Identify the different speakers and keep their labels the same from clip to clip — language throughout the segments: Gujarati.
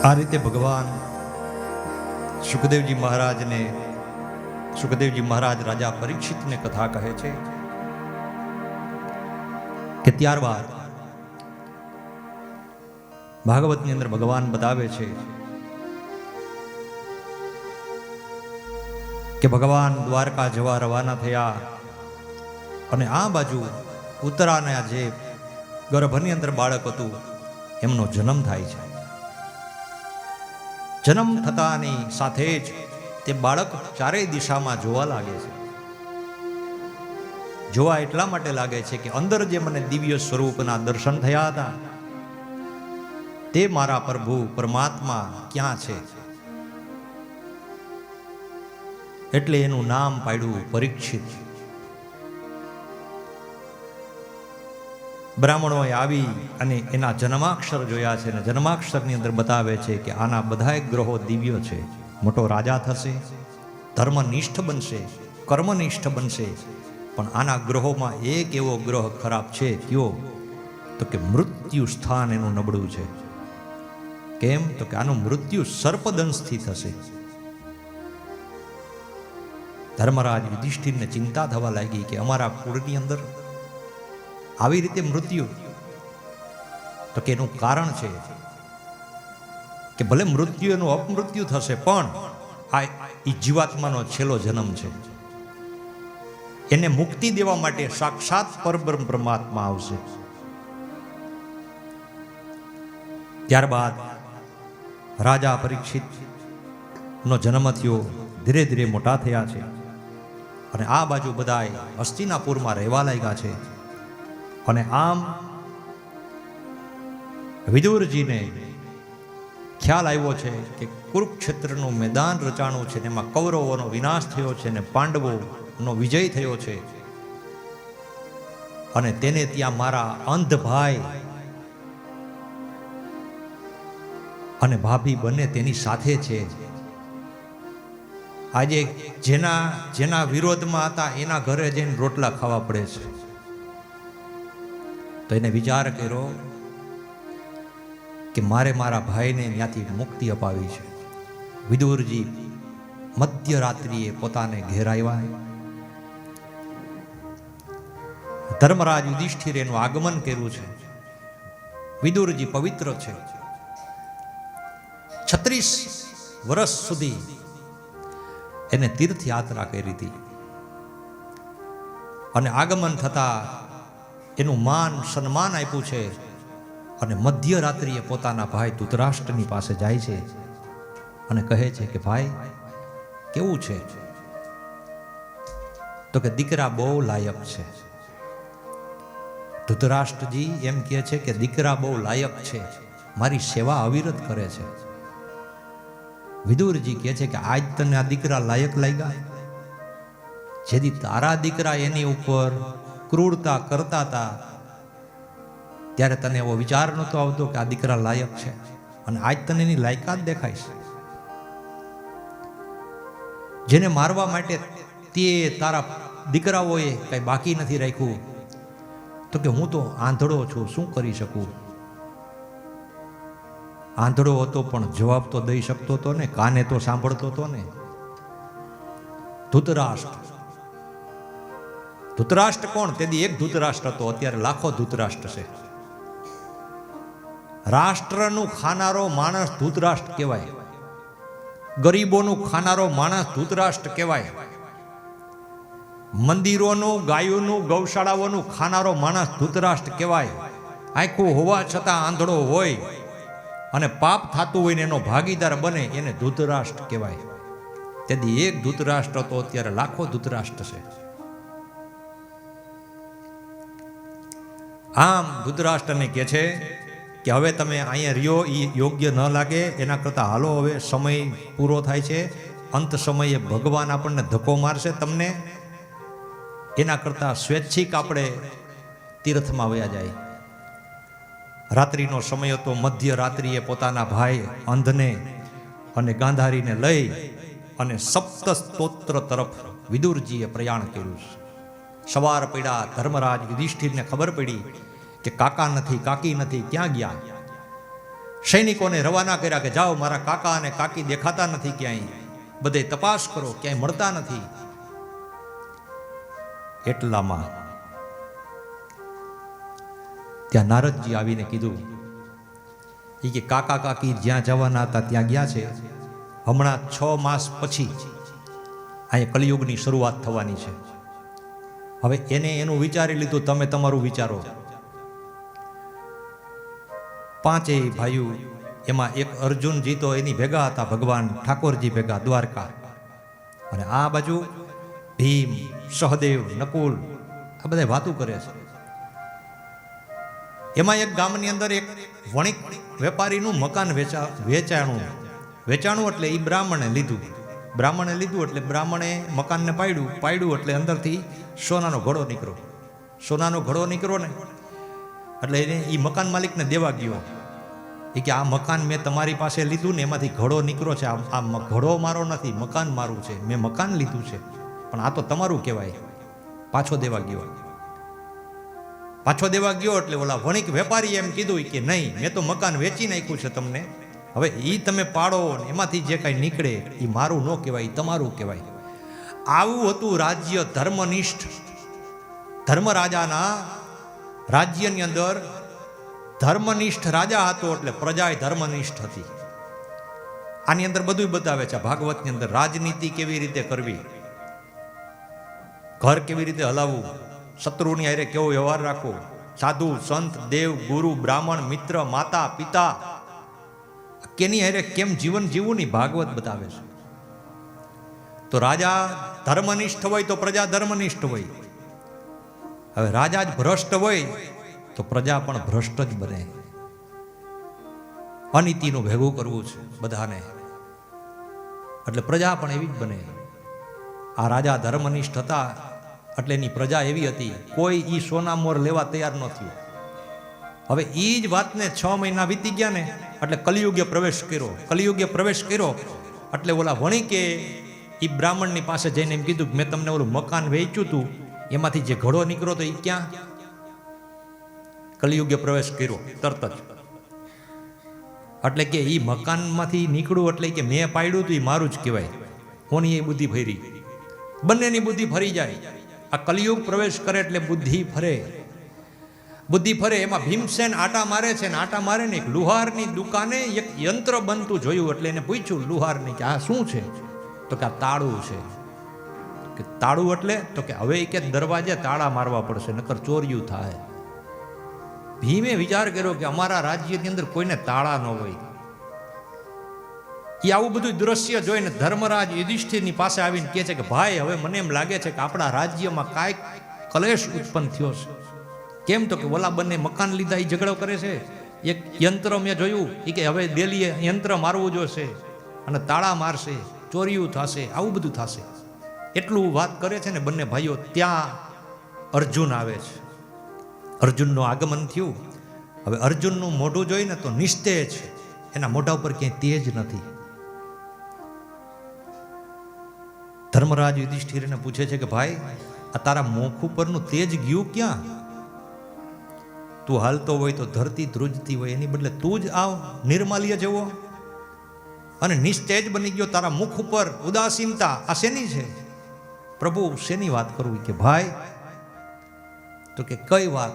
Speaker 1: આ રીતે ભગવાન સુખદેવજી મહારાજ રાજા પરીક્ષિતને કથા કહે છે કે ત્યારબાદ ભાગવતની અંદર ભગવાન બતાવે છે કે ભગવાન દ્વારકા જવા રવાના થયા અને આ બાજુ ઉત્તરાના જે ગર્ભની અંદર બાળક હતું એમનો જન્મ થાય છે. જન્મ થતાની સાથે જ તે બાળક ચારેય દિશામાં જોવા લાગે છે. જોવા એટલા માટે લાગે છે કે અંદર જે મને દિવ્ય સ્વરૂપના દર્શન થયા હતા તે મારા પ્રભુ પરમાત્મા ક્યાં છે. એટલે એનું નામ પાડ્યું પરીક્ષિત. બ્રાહ્મણોએ આવી અને એના જન્માક્ષર જોયા છે અને જન્માક્ષરની અંદર બતાવે છે કે આના બધાય ગ્રહો દિવ્ય છે. મોટો રાજા થશે, ધર્મનિષ્ઠ બનશે, કર્મનિષ્ઠ બનશે, પણ આના ગ્રહોમાં એક એવો ગ્રહ ખરાબ છે. કયો? તો કે મૃત્યુ સ્થાન એનું નબળું છે. કેમ? તો કે આનું મૃત્યુ સર્પદંશથી થશે. ધર્મરાજ યુધિષ્ઠિરને ચિંતા થવા લાગી કે અમારા કુળની અંદર આવી રીતે મૃત્યુ. તો કે એનું કારણ છે કે ભલે મૃત્યુ એનું અપમૃત્યુ થશે પણ આ જીવાત્માનો છેલ્લો જન્મ છે. એને મુક્તિ દેવા માટે સાક્ષાત પરબ્રહ્મ પરમાત્મા આવશે. ત્યારબાદ રાજા પરીક્ષિત નો જન્મ થયો. ધીરે ધીરે મોટા થયા છે અને આ બાજુ બધાય હસ્તિનાપુરમાં રહેવા લાગ્યા છે. અને આમ વિદુરજીને ખ્યાલ આવ્યો છે કે કુરુક્ષેત્રનું મેદાન રચાણું છે, એમાં કૌરવોનો વિનાશ થયો છે અને પાંડવોનો વિજય થયો છે અને તેને ત્યાં મારા અંધ ભાઈ અને ભાભી બંને તેની સાથે છે. આજે જેના વિરોધમાં હતા એના ઘરે જઈને રોટલા ખાવા પડે છે. તો એને વિચાર કર્યો કે મારે મારા ભાઈને ત્યાંથી મુક્તિ અપાવી છે. વિદુરજી મધ્યરાત્રિએ પોતાને ઘેર આવ્યા. ધર્મરાજ યુધિષ્ઠિર એનું આગમન કર્યું છે. વિદુરજી પવિત્ર છે. 36 વર્ષ સુધી એને તીર્થયાત્રા કરી હતી અને આગમન થતા એનું માન સન્માન આપ્યું છે. અને મધ્યરાત્રિએ પોતાના ભાઈ ધૃતરાષ્ટ્રની પાસે જાય છે અને કહે છે કે ભાઈ કેવું છે? તો કે દીકરા બહુ લાયક છે. ધૃતરાષ્ટ્રજી એમ કહે છે કે દીકરા બહુ લાયક છે, મારી સેવા અવિરત કરે છે. વિદુરજી કહે છે કે આજ તને આ દીકરા લાયક લાગ્યા? જેથી તારા દીકરા એની ઉપર ક્રૂરતા કરતા હતા ત્યારે તને એવો વિચાર નહોતો આવતો કે આ દીકરા લાયક છે, અને આજ તને એની લાયકાત દેખાય છે. જેને મારવા માટે તે તારા દીકરાઓએ કઈ બાકી નથી રાખ્યું. તો કે હું તો આંધળો છું, શું કરી શકું? આંધળો હતો પણ જવાબ તો દઈ શકતો હતો ને, કાને તો સાંભળતો હતો ને. ધૃતરાષ્ટ્ર કોણ? તેથી એક ધૃતરાષ્ટ્ર હતો, અત્યારે લાખો ધૃતરાષ્ટ્ર છે. રાષ્ટ્રનું ખાનારો માણસ ધૃતરાષ્ટ્ર કહેવાય. ગરીબોનું ખાનારો માણસ ધૃતરાષ્ટ્ર કહેવાય. મંદિરોનું, ગાયોનું, ગૌશાળાઓનું ખાનારો માણસ ધૃતરાષ્ટ્ર કહેવાય. આંખું હોવા છતાં આંધળો હોય અને પાપ થતું હોય ને એનો ભાગીદાર બને એને ધૃતરાષ્ટ્ર કહેવાય. તેથી એક ધૃતરાષ્ટ્ર હતો, અત્યારે લાખો ધૃતરાષ્ટ્ર છે. આમ ધૃતરાષ્ટ્રને કહે છે કે હવે તમે અહીંયા રહ્યો એ યોગ્ય ન લાગે, એના કરતાં હાલો, હવે સમય પૂરો થાય છે, અંત સમયે ભગવાન આપણને ધક્કો મારશે તમને, એના કરતાં સ્વૈચ્છિક આપણે તીર્થમાં વયા જાય. રાત્રિનો સમય હતો. મધ્યરાત્રિએ પોતાના ભાઈ અંધને અને ગાંધારીને લઈ અને સપ્ત સ્તોત્ર તરફ વિદુરજીએ પ્રયાણ કર્યું. સવાર પડ્યા, ધર્મરાજ યુધિષ્ઠિરને ખબર પડી કે કાકા નથી, કાકી નથી, ક્યાં ગયા? સૈનિકોને રવાના કર્યા કે જાઓ, મારા કાકા અને કાકી દેખાતા નથી ક્યાંય, બધે તપાસ કરો, ક્યાંય મળતા નથી. એટલામાં ત્યાં નારદજી આવીને કીધું એ કે કાકા કાકી જ્યાં જવાના હતા ત્યાં ગયા છે. હમણાં 6 માસ પછી અહીંયા કલિયુગની શરૂઆત થવાની છે. હવે એને એનું વિચારી લીધું, તમે તમારું વિચારો. 5 ભાઈઓ, એમાં એક અર્જુનજી તો એની ભેગા હતા, ભગવાન ઠાકોરજી ભેગા દ્વારકા. અને આ બાજુ ભીમ, સહદેવ, નકુલ, આ બધા વાતું કરે છે. એમાં એક ગામની અંદર એક વણિક વેપારીનું મકાન વેચાણું એટલે એ બ્રાહ્મણે લીધું. એટલે બ્રાહ્મણે મકાનને પાડ્યું એટલે અંદરથી સોનાનો ઘડો નીકળ્યો ને એટલે એને એ મકાન માલિકને દેવા ગયો. એ કે આ મકાન મેં તમારી પાસે લીધું ને, એમાંથી ઘડો નીકળ્યો છે. આ ઘડો મારો નથી, મકાન મારું છે. મેં મકાન લીધું છે, પણ આ તો તમારું કહેવાય. પાછો દેવા ગયો એટલે ઓલા વણિક વેપારી એમ કીધું કે નહીં, મેં તો મકાન વેચી નાખ્યું છે તમને, હવે એ તમે પાડો ને એમાંથી જે કાંઈ નીકળે એ મારું ન કહેવાય, તમારું કહેવાય. આવું હતું રાજ્ય ધર્મનિષ્ઠ. ધર્મરાજાના રાજ્યની અંદર ધર્મનિષ્ઠ રાજા હતો એટલે પ્રજા ધર્મનિષ્ઠ હતી. આની અંદર બધું બતાવે છે ભાગવતની અંદર. રાજનીતિ કેવી રીતે કરવી, ઘર કેવી રીતે હલાવવું, શત્રુની હારે કેવો વ્યવહાર રાખવો, સાધુ સંત દેવ ગુરુ બ્રાહ્મણ મિત્ર માતા પિતા કેની હારે કેમ જીવન જીવવું ની ભાગવત બતાવે છે. તો રાજા ધર્મનિષ્ઠ હોય તો પ્રજા ધર્મનિષ્ઠ હોય. હવે રાજા જ ભ્રષ્ટ હોય તો પ્રજા પણ ભ્રષ્ટ જ બને. અનીતિનું ભેગું કરવું છે બધાને, એટલે પ્રજા પણ એવી જ બને. આ રાજા ધર્મનિષ્ઠ હતા એટલે એની પ્રજા એવી હતી, કોઈ ઈ સોના મોર લેવા તૈયાર ન થયું. હવે એ જ વાતને 6 મહિના વીતી ગયા ને એટલે કલિયુગે પ્રવેશ કર્યો. એટલે ઓલા વણિકે એ બ્રાહ્મણની પાસે જઈને એમ કીધું કે મેં તમને ઓલું મકાન વેચ્યું હતું, એમાંથી જે ઘડો નીકળ્યો તો એ ક્યાં? કલિયુગે પ્રવેશ કર્યો તરત જ. એટલે કે એ મકાનમાંથી નીકળ્યું એટલે કે મેં પાડ્યું હતું એ મારું જ કહેવાય. કોની એ બુદ્ધિ ફરી? બંનેની બુદ્ધિ ફરી જાય. આ કલિયુગ પ્રવેશ કરે એટલે બુદ્ધિ ફરે. એમાં ભીમસેન આટા મારે છે ને, આટા મારે ને એક લુહારની દુકાને એક યંત્ર બનતું જોયું. એટલે એને પૂછ્યું લુહારને કે આ શું છે? તો કે આ તાળું છે. કે તાળું એટલે? તો કે હવે કે દરવાજે તાળા મારવા પડશે નકર ચોર્યું થાય. ભીમે વિચાર કર્યો કે અમારા રાજ્યની અંદર કોઈને તાળા ન હોય. એ આવું બધું દ્રશ્ય જોઈને ધર્મરાજ યુધિષ્ઠિરની પાસે આવીને કહે છે કે ભાઈ, હવે મને એમ લાગે છે કે આપણા રાજ્યમાં કાંઈક કલેશ ઉત્પન્ન થયો છે. કેમ? તો કે ઓલા બંને મકાન લીધા એ ઝઘડો કરે છે. એક યંત્ર મેં જોયું એ કે હવે દિલ્હીએ યંત્ર મારવું જોશે અને તાળા મારશે, ચોર્યું થશે, આવું બધું થશે. એટલું વાત કરે છે ને બંને ભાઈઓ. ત્યાં અર્જુન આવે છે. અર્જુનનું આગમન થયું. હવે અર્જુનનું મોઢું જોઈને તો નિસ્તેજ, એના મોઢા ઉપર ક્યાંય તેજ નથી. ધર્મરાજ યુધિષ્ઠિરને પૂછે છે કે ભાઈ, આ તારા મોખ ઉપરનું તેજ ગયું ક્યાં? તું હાલતો હોય તો ધરતી ધ્રુજતી હોય, એની બદલે તું જ આવ નિર્માલ્ય જેવો અને નિસ્તેજ બની ગયો. તારા મુખ ઉપર ઉદાસીનતા, આ શેની છે? પ્રભુ શેની વાત કરવી? કે ભાઈ, તો કે કઈ વાત?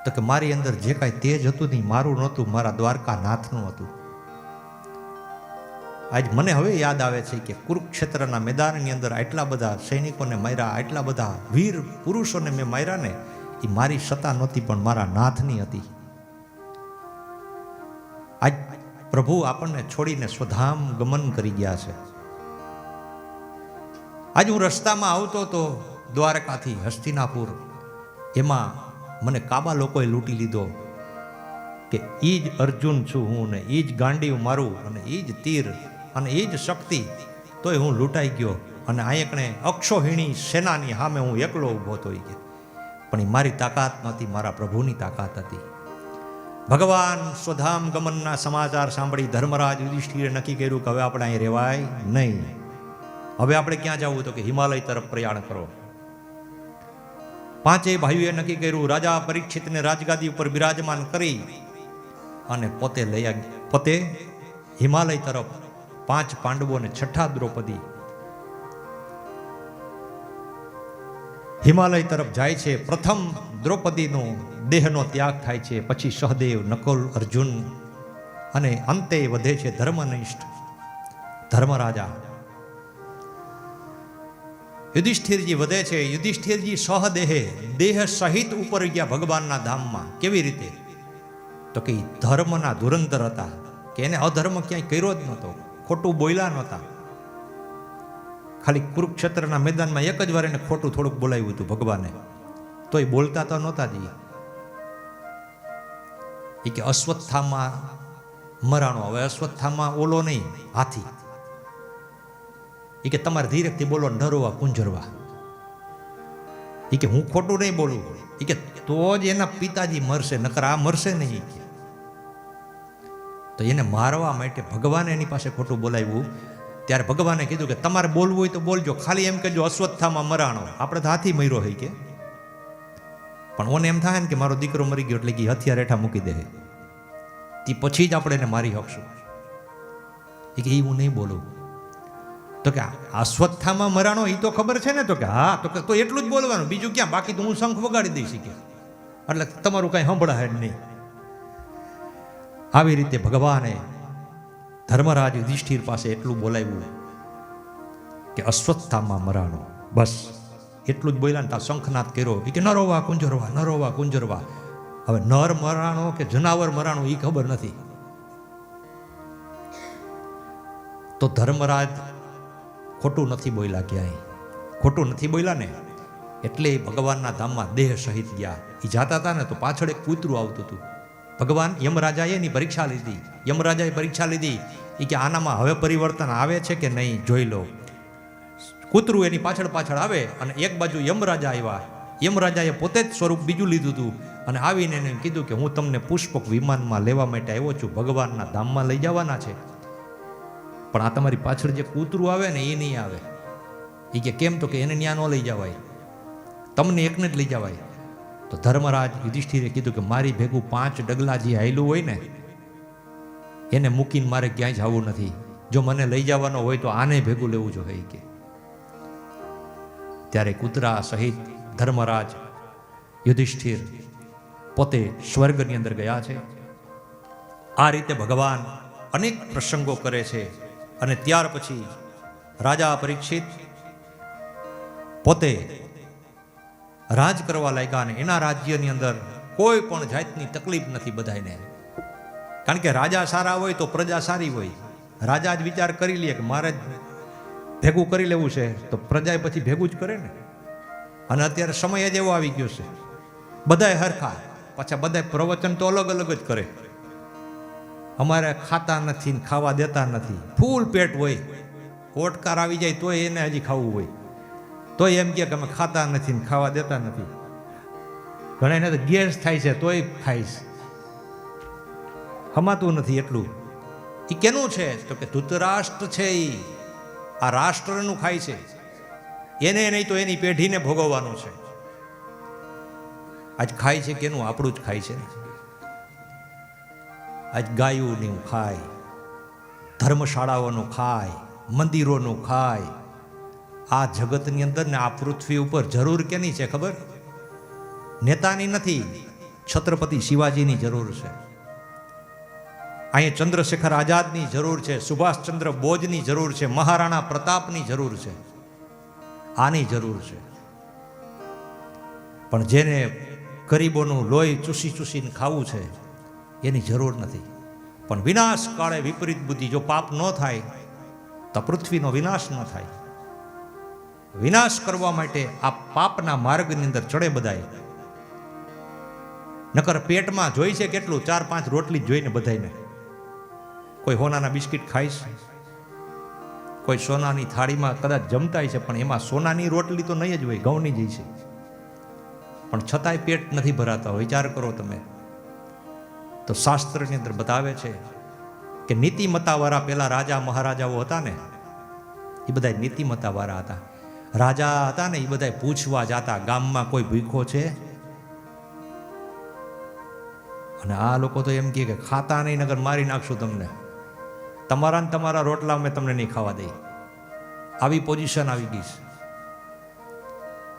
Speaker 1: તો કે મારી અંદર જે કાંઈ તેજ હતું નહીં, મારું નહોતું, મારા દ્વારકા નાથનું હતું. આજ મને હવે યાદ આવે છે કે કુરુક્ષેત્રના મેદાનની અંદર આટલા બધા સૈનિકોને માર્યા, આટલા બધા વીર પુરુષોને મેં માર્યા ને, એ મારી સત્તા નહોતી પણ મારા નાથની હતી. આજ પ્રભુ આપણને છોડીને સ્વધામ ગમન કરી ગયા છે. આજ હું રસ્તામાં આવતો તો દ્વારકાથી હસ્તિનાપુર, એમાં મને કાબા લોકોએ લૂંટી લીધો કે એ જ અર્જુન છું હું ને એ જ ગાંડીવ મારું અને એ જ તીર અને એ જ શક્તિ, તોય હું લૂંટાઈ ગયો અને આયકણે અક્ષોહિણી સેનાની સામે હું એકલો ઊભો હતો. પણ એ મારી તાકાત નહોતી, મારા પ્રભુની તાકાત હતી. ભગવાન સ્વધામ ગમનના સમાચાર સાંભળી ધર્મરાજ યુધિષ્ઠિરે નક્કી કર્યું કે હવે આપણે અહીં રહેવાય નહીં. હવે આપણે ક્યાં જવું? તો કે હિમાલય તરફ પ્રયાણ કરો. 5 ભાઈઓએ નક્કી કર્યું. રાજા પરીક્ષિતને રાજગાદી ઉપર બિરાજમાન કરી અને પોતે હિમાલય તરફ 5 પાંડવો અને 6ઠા દ્રૌપદી હિમાલય તરફ જાય છે. પ્રથમ દ્રૌપદીનો દેહનો ત્યાગ થાય છે, પછી સહદેવ, નકુલ, અર્જુન અને અંતે વધે છે ધર્મનિષ્ઠ ધર્મરાજા યુધિષ્ઠિરજી વધે છે. યુધિષ્ઠિરજી સહદેહે દેહ સહિત ઉપર ગયા ભગવાનના ધામમાં. કેવી રીતે? તો કે ધર્મના ધુરંધર હતા, કે એને અધર્મ ક્યાંય કર્યો જ નહોતો, ખોટું બોલ્યા નહોતા. ખાલી કુરુક્ષેત્રના મેદાનમાં એક જ વાર એને ખોટું થોડુંક બોલાવ્યું હતું ભગવાને, તોય બોલતા તો નહોતા જ. એ કે અશ્વત્થામાં મરાણો. હવે અશ્વત્થામાં ઓલો નહીં, હાથી. એ કે તમારે ધીરેકથી બોલો, નરવા કુંજરવા. એ કે હું ખોટું નહીં બોલું. એ કે તો જ એના પિતાજી મરશે, નકર આ મરશે નહીં. તો એને મારવા માટે ભગવાને એની પાસે ખોટું બોલાવ્યું. ત્યારે ભગવાને કીધું કે તમારે બોલવું હોય તો બોલજો, ખાલી એમ કહેજો અશ્વત્થામાં મરાણો. આપણે તો હાથી મર્યો હોય કે, પણ ઓને એમ થાય ને કે મારો દીકરો મરી ગયો એટલે કે હથિયાર હેઠા મૂકી દે, તે પછી જ આપણે એને મારી શકશું. એ કે હું નહીં બોલું. તો કે અશ્વત્થામાં મરાણો એ તો ખબર છે ને? તો કે હા. તો એટલું જ બોલવાનું, બીજું ક્યાં? બાકી તો હું શંખ વગાડી દઈશ કે, એટલે તમારું કાંઈ સંભળાય જ નહીં. આવી રીતે ભગવાને ધર્મરાજ યુધિષ્ઠિર પાસે એટલું બોલાવ્યું કે અશ્વત્થામાં મરાણો. બસ એટલું જ બોલ્યા ને તા શંખનાદ કર્યો. એ કે નરોવા કુંજરવા, નરોવા કુંજરવા. હવે નર મરાણો કે જનાવર મરાણો એ ખબર નથી. તો ધર્મરાજ ખોટું નથી બોલ્યા, ક્યાંય ખોટું નથી બોલ્યા ને, એટલે ભગવાનના ધામમાં દેહ સહિત ગયા. એ જાતા હતા ને તો પાછળ એક કૂતરું આવતું હતું. ભગવાન યમરાજાએ એની પરીક્ષા લીધી. યમરાજાએ પરીક્ષા લીધી એ કે આનામાં હવે પરિવર્તન આવે છે કે નહીં, જોઈ લો. કૂતરું એની પાછળ પાછળ આવે અને એક બાજુ યમરાજા આવ્યા. યમરાજાએ પોતે જ સ્વરૂપ બીજું લીધું હતું અને આવીને એને કીધું કે હું તમને પુષ્પક વિમાનમાં લેવા માટે આવ્યો છું, ભગવાનના ધામમાં લઈ જવાના છે, પણ આ તમારી પાછળ જે કૂતરું આવે ને એ નહીં આવે. એ કે કેમ? તો કે એને ન્યા ન લઈ જવાય, તમને એકને જ લઈ જવાય. તો ધર્મરાજ યુધિષ્ઠિરે કીધું કે મારી ભેગું 5 ડગલા જે હાયલું હોય ને એને મૂકીને મારે ક્યાંય જવું નથી. જો મને લઈ જવાનો હોય તો આને ભેગું લેવું જોઈએ કે. ત્યારે કૂતરા સહિત ધર્મરાજ યુધિષ્ઠિર પોતે સ્વર્ગની અંદર ગયા છે. આ રીતે ભગવાન અનેક પ્રસંગો કરે છે. અને ત્યાર પછી રાજા પરીક્ષિત પોતે રાજ કરવા લાગ્યા અને એના રાજ્યની અંદર કોઈ પણ જાતની તકલીફ નથી બધાને. કારણ કે રાજા સારા હોય તો પ્રજા સારી હોય. રાજા જ વિચાર કરી લે કે મારે ભેગું કરી લેવું છે તો પ્રજા પછી ભેગું જ કરે ને. અને અત્યારે સમય જ એવો આવી ગયો છે, બધાય હરખા, પાછા બધાય પ્રવચન તો અલગ અલગ જ કરે. અમારે ખાતા નથી ને ખાવા દેતા નથી, ફૂલ પેટ હોય, ઓટકાર આવી જાય તોય એને હજી ખાવું હોય, તોય એમ કે અમે ખાતા નથી ને ખાવા દેતા નથી. ઘણા એને તો ગેસ થાય છે તોય ખાઈશ, હમાતું નથી એટલું. એ કેનું છે? તો કે ધૃતરાષ્ટ્ર છે, એ આ રાષ્ટ્રનું ખાય છે, એને નહીં તો એની પેઢીને ભોગવવાનું છે. આજ ખાય છે કેનું? આપણું જ ખાય છે. આજ ગાયોનું ખાય, ધર્મશાળાઓનું ખાય, મંદિરોનું ખાય. આ જગતની અંદર ને આ પૃથ્વી ઉપર જરૂર કેની છે ખબર? નેતાની નથી, છત્રપતિ શિવાજીની જરૂર છે. અહીંયા ચંદ્રશેખર આઝાદની જરૂર છે, સુભાષચંદ્ર બોઝની જરૂર છે, મહારાણા પ્રતાપની જરૂર છે, આની જરૂર છે. પણ જેને ગરીબોનું લોહી ચૂસી ચૂસીને ખાવું છે એની જરૂર નથી. પણ વિનાશ કાળે વિપરીત બુદ્ધિ, જો પાપ ન થાય તો પૃથ્વીનો વિનાશ ન થાય. વિનાશ કરવા માટે આ પાપના માર્ગની અંદર ચડે બધાય. નકર પેટમાં જોઈ છે કેટલું? 4-5 રોટલી જોઈને બધાને. કોઈ સોનાના બિસ્કિટ ખાય છે, કોઈ સોનાની થાળીમાં કદાચ જમતાય છે, પણ એમાં સોનાની રોટલી તો નહીં જ હોય, ઘઉંની જ છે. પણ છતાંય પેટ નથી ભરાતા. વિચાર કરો તમે. તો શાસ્ત્રની અંદર બતાવે છે કે નીતિમત્તાવાળા પેલા રાજા મહારાજાઓ હતા ને, એ બધા નીતિમત્તાવાળા હતા. રાજા હતા ને એ બધા પૂછવા જતા ગામમાં કોઈ ભૂખો છે, અને આ લોકો તો એમ કહે કે ખાતા નહીં નગર મારી નાખશું તમને, તમારા ને તમારા રોટલા અમે તમને નહીં ખાવા દઈ. આવી પોઝિશન આવી ગઈ છે.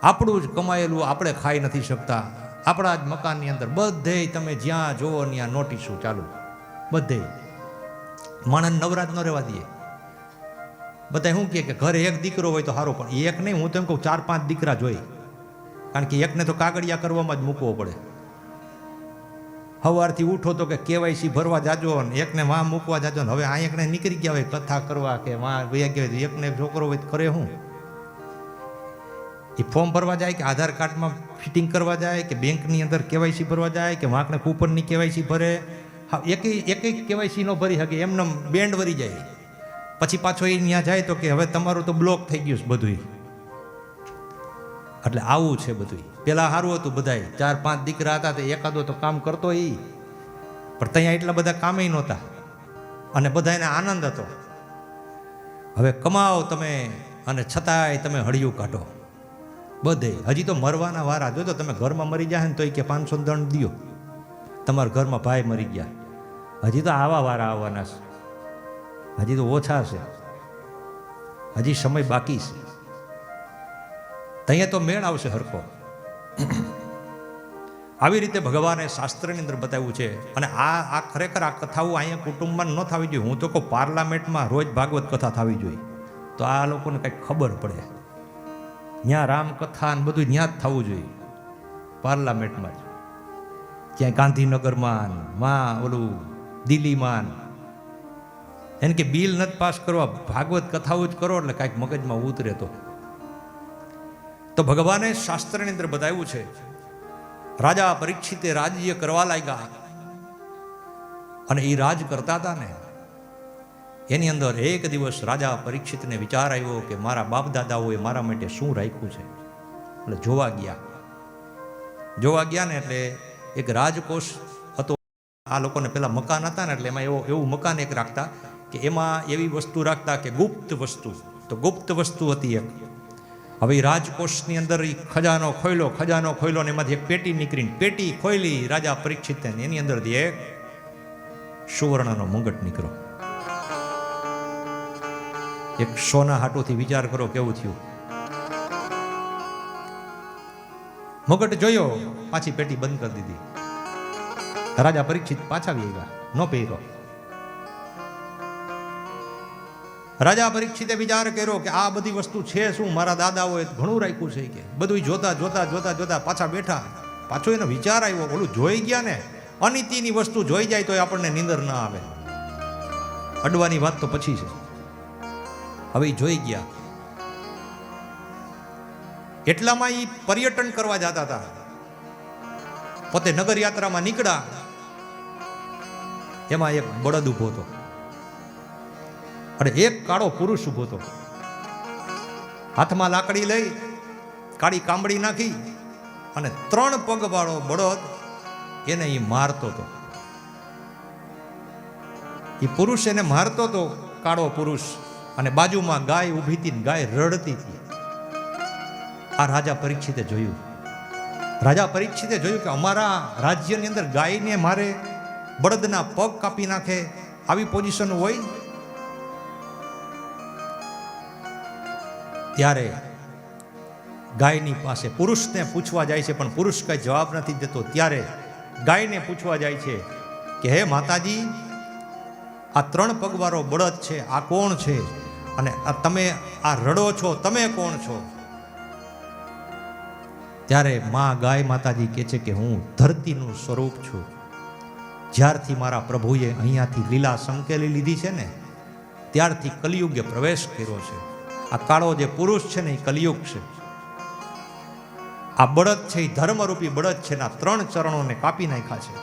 Speaker 1: આપણું જ કમાયેલું આપણે ખાઈ નથી શકતા. આપણા જ મકાનની અંદર બધે તમે જ્યાં જોવો ત્યાં નોટિસો ચાલુ, બધે માણસ નવરાત ન રહેવા દઈએ. બધા શું કહે કે ઘરે એક દીકરો હોય તો સારો, પણ એક નહીં, હું તો એમ કહું 4-5 દીકરા જોઈ. કારણ કે એકને તો કાગળિયા કરવામાં જ મૂકવો પડે. સવારથી ઉઠો તો કે કેવાયસી ભરવા જાજો ને એકને માં મૂકવા જાજો ને. હવે આ એકને નીકળી ગયા હોય કથા કરવા કે માં વયા ગયા, એકને છોકરો હોય તો કરે હું? એ ફોર્મ ભરવા જાય કે આધાર કાર્ડમાં ફિટિંગ કરવા જાય કે બેંકની અંદર કેવાયસી ભરવા જાય કે વાંકને કૂપનની કેવાયસી ભરે. હા, એક કેવાયસી ન ભરી શકે, એમને બેન્ડ વરી જાય. પછી પાછો એ ત્યાં જાય તો કે હવે તમારું તો બ્લોક થઈ ગયું છે બધું. એટલે આવું છે બધું. પેલા સારું હતું, બધાય 4-5 દીકરા હતા તો એકાદો તો કામ કરતો એ, પણ ત્યાં એટલા બધા કામે નહોતા અને બધાને આનંદ હતો. હવે કમાઓ તમે અને છતાંય તમે હળિયું કાઢો બધે. હજી તો મરવાના વારા જોજો તમે. ઘરમાં મરી જાય ને તો કે 500 દંડ દો. તમારા ઘરમાં ભાઈ મરી ગયા, હજી તો આવા વારા આવવાના છે. હજી તો ઓછા છે, હજી સમય બાકી છે. ત્યાં તો મેળ આવશે હરખો. આવી રીતે ભગવાને શાસ્ત્રની અંદર બતાવ્યું છે. અને આ ખરેખર આ કથાઓ અહીંયા કુટુંબમાં ન થવી જોઈએ. હું તો કહું પાર્લામેન્ટમાં રોજ ભાગવત કથા થવી જોઈએ, તો આ લોકોને કંઈક ખબર પડે. ત્યાં રામકથા ને બધું ત્યાં જ થવું જોઈએ, પાર્લામેન્ટમાં જ. ક્યાંય ગાંધીનગરમાં માં ઓલું દિલ્હીમાં એને કે બિલ નથી પાસ કરવા, ભાગવત કથાઓ જ કરો એટલે કાંઈક મગજમાં ઉતરે. તો ભગવાને શાસ્ત્રની અંદર બતાવ્યું છે. રાજા પરીક્ષિતે રાજ્ય કરવા લાગ્યા અને એ રાજ કરતા હતા ને, એની અંદર એક દિવસ રાજા પરીક્ષિતને વિચાર આવ્યો કે મારા બાપ દાદાઓએ મારા માટે શું રાખ્યું છે. એટલે જોવા ગયા ને એટલે એક રાજકોષ હતો. આ લોકોને પેલા મકાન હતા ને એટલે એમાં એવું મકાન એક રાખતા કે એમાં એવી વસ્તુ રાખતા કે ગુપ્ત વસ્તુ. તો ગુપ્ત વસ્તુ હતી એક. હવે રાજકોષની અંદર ખજાનો ખોયલો ને એમાંથી એક પેટી નીકળીને પેટી ખોયલી રાજા પરીક્ષિતે, એની અંદરથી એક સુવર્ણનો મુંગટ નીકળ્યો. એક સોના હાટુથી વિચાર કરો કેવું થયું. મુગટ જોયો, પાછી પેટી બંધ કરી દીધી. રાજા પરીક્ષિત પાછા આવી ગયા, ન પહેર્યો. રાજા પરીક્ષિતે વિચાર કર્યો કે આ બધી વસ્તુ છે શું, મારા દાદાઓએ ઘણું રાખ્યું છે કે. બધું જોતા પાછા બેઠા. પાછો એનો વિચાર આવ્યો, ઓલું જોઈ ગયા ને, અનિતિની વસ્તુ જોઈ જાય તો આપણને નીંદર ના આવે. અડવાની વાત તો પછી છે. હવે જોઈ ગયા. એટલામાં એ પર્યટન કરવા જતા હતા. પોતે નગર યાત્રામાં નીકળ્યા. એમાં એક બળદ ઉભો હતો અને એક કાળો પુરુષ ઉભો હતો. હાથમાં લાકડી લઈ કાળી કાંબળી નાખી અને 3 પગ વાળો બળદ એને એ મારતો હતો. એ પુરુષ એને મારતો હતો, કાળો પુરુષ, અને બાજુમાં ગાય ઊભી હતી, ગાય રડતી હતી. આ રાજા પરીક્ષિતે જોયું. રાજા પરીક્ષિતે જોયું કે અમારા રાજ્યની અંદર ગાયને મારે, બળદના પગ કાપી નાખે, આવી પોઝિશન હોય. ત્યારે ગાયની પાસે પુરુષને પૂછવા જાય છે, પણ પુરુષ કઈ જવાબ નથી દેતો. ત્યારે ગાયને પૂછવા જાય છે કે હે માતાજી, આ 3 પગવાળો બળદ છે, આ કોણ છે? અને તમે આ રડો છો, તમે કોણ છો? ત્યારે માં ગાય માતાજી કહે છે કે હું ધરતીનું સ્વરૂપ છું. જ્યારથી મારા પ્રભુએ અહીંયાથી લીલા સંકેલી લીધી છે ને, ત્યારથી કલિયુગે પ્રવેશ કર્યો છે. આ કાળો જે પુરુષ છે ને એ કલિયુગ છે. આ બળદ છે એ ધર્મરૂપી બળદ છે. ના 3 ચરણોને કાપી નાખ્યા છે.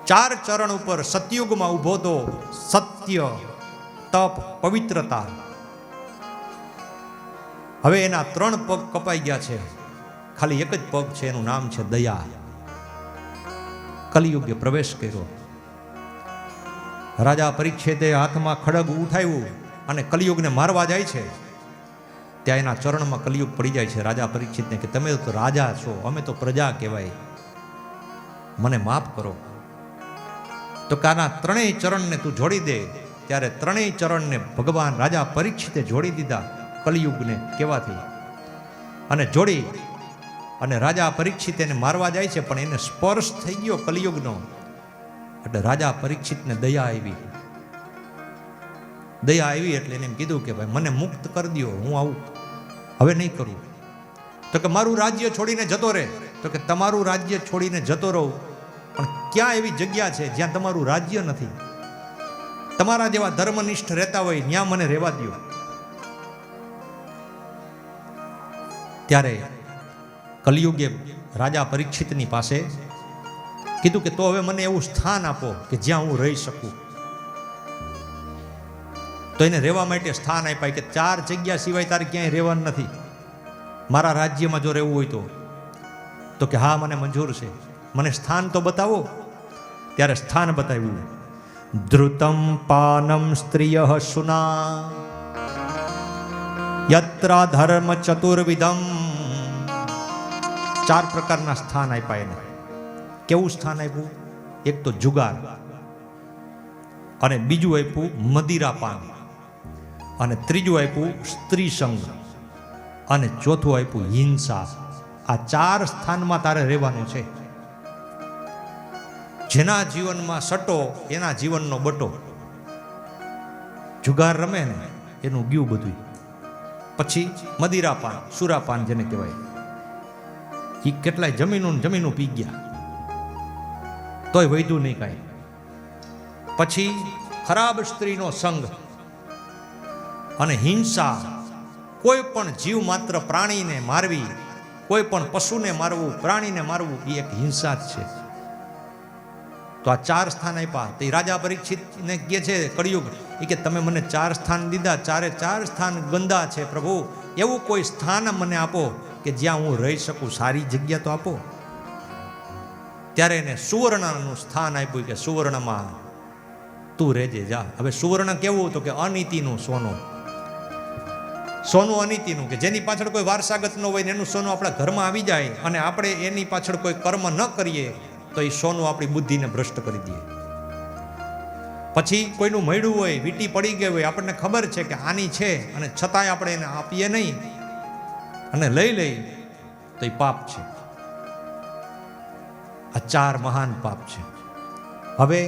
Speaker 1: 4 ચરણ ઉપર સતયુગમાં ઉભો તો સત્ય, તપ, પવિત્રતા. હવે એના 3 પગ કપાઈ ગયા છે, ખાલી એક જ પગ છે, એનું નામ છે દયા. કલિયુગે પ્રવેશ કર્યો. રાજા પરીક્ષિતે હાથમાં ખડગ ઉઠાવ્યું અને કલિયુગને મારવા જાય છે. ત્યાં એના ચરણમાં કલિયુગ પડી જાય છે રાજા પરીક્ષિતને કે તમે તો રાજા છો, અમે તો પ્રજા કહેવાય. મને માફ કરો. તો કે આના ત્રણેય ચરણને તું જોડી દે. ત્યારે ત્રણેય ચરણને ભગવાન રાજા પરીક્ષિતે જોડી દીધા કલિયુગને કહેવાથી, અને જોડી અને રાજા પરીક્ષિત એને મારવા જાય છે, પણ એને સ્પર્શ થઈ ગયો કલિયુગનો. એટલે રાજા પરીક્ષિતને દયા આવી. દયા આવી એટલે એને એમ કીધું કે ભાઈ મને મુક્ત કરી દો, હું આવું હવે નહીં કરું. તો કે મારું રાજ્ય છોડીને જતો રહે. તો કે તમારું રાજ્ય છોડીને જતો રહું, પણ ક્યાં એવી જગ્યા છે જ્યાં તમારું રાજ્ય નથી? તમારા જેવા ધર્મનિષ્ઠ રહેતા હોય ત્યાં મને રહેવા દો. ત્યારે કલિયુગે રાજા પરીક્ષિતની પાસે કીધું કે તો હવે મને એવું સ્થાન આપો કે જ્યાં હું રહી શકું. તો એને રહેવા માટે સ્થાન આપ્યા કે 4 જગ્યા સિવાય તારે ક્યાંય રહેવાનું નથી, મારા રાજ્યમાં જો રહેવું હોય તો કે હા મને મંજૂર છે, મને સ્થાન તો બતાવો. ત્યારે સ્થાન બતાવ્યું. ધૃતમ પાનમ સ્ત્રિય સુના યત્ર ધર્મ ચતુર્વિધમ. 4 પ્રકારના સ્થાન આપ્યા એને. કેવું સ્થાન આપ્યું? એક તો જુગાર, અને બીજું આપ્યું મદિરાપાન, અને ત્રીજું આપ્યું સ્ત્રી સંગ, અને ચોથું આપ્યું હિંસા. આ 4 સ્થાનમાં તારે રહેવાનું છે. જેના જીવનમાં સટો એના જીવનનો બટો. જુગાર રમે ને એનું ગયું બધું. પછી મદિરાપાન, સુરાપાન જેને કહેવાય, એ કેટલાય જમીનું પી ગયા તોય વૈધું નહીં કાંઈ. પછી ખરાબ સ્ત્રીનો સંગ અને હિંસા. કોઈ પણ જીવ માત્ર પ્રાણીને મારવી, કોઈ પણ પશુને મારવું, પ્રાણીને મારવું, એ એક હિંસા જ છે. તો આ 4 સ્થાન આપ્યા. તો રાજા પરીક્ષિતને કહે છે કળિયુગ, એ કે તમે મને 4 સ્થાન દીધા, 4 સ્થાન ગંદા છે પ્રભુ, એવું કોઈ સ્થાન મને આપો કે જ્યાં હું રહી શકું, સારી જગ્યા તો આપો. ત્યારે એને સુવર્ણનું સ્થાન આપ્યું કે સુવર્ણમાં તું રહેજે જા. હવે સુવર્ણ કેવું? તો કે અનીતિનું સોનું. સોનું અનીતિનું, કે જેની પાછળ કોઈ વારસાગત ન હોય ને એનું સોનું આપણા ઘરમાં આવી જાય, અને આપણે એની પાછળ કોઈ કર્મ ન કરીએ તો એ સોનું આપણી બુદ્ધિને ભ્રષ્ટ કરી દે. પછી કોઈનું મળ્યું હોય, વીંટી પડી ગઈ હોય, આપણને ખબર છે કે આની છે, અને છતાંય આપણે એને આપીએ નહીં અને લઈ તો એ પાપ છે. આ 4 મહાન પાપ છે. હવે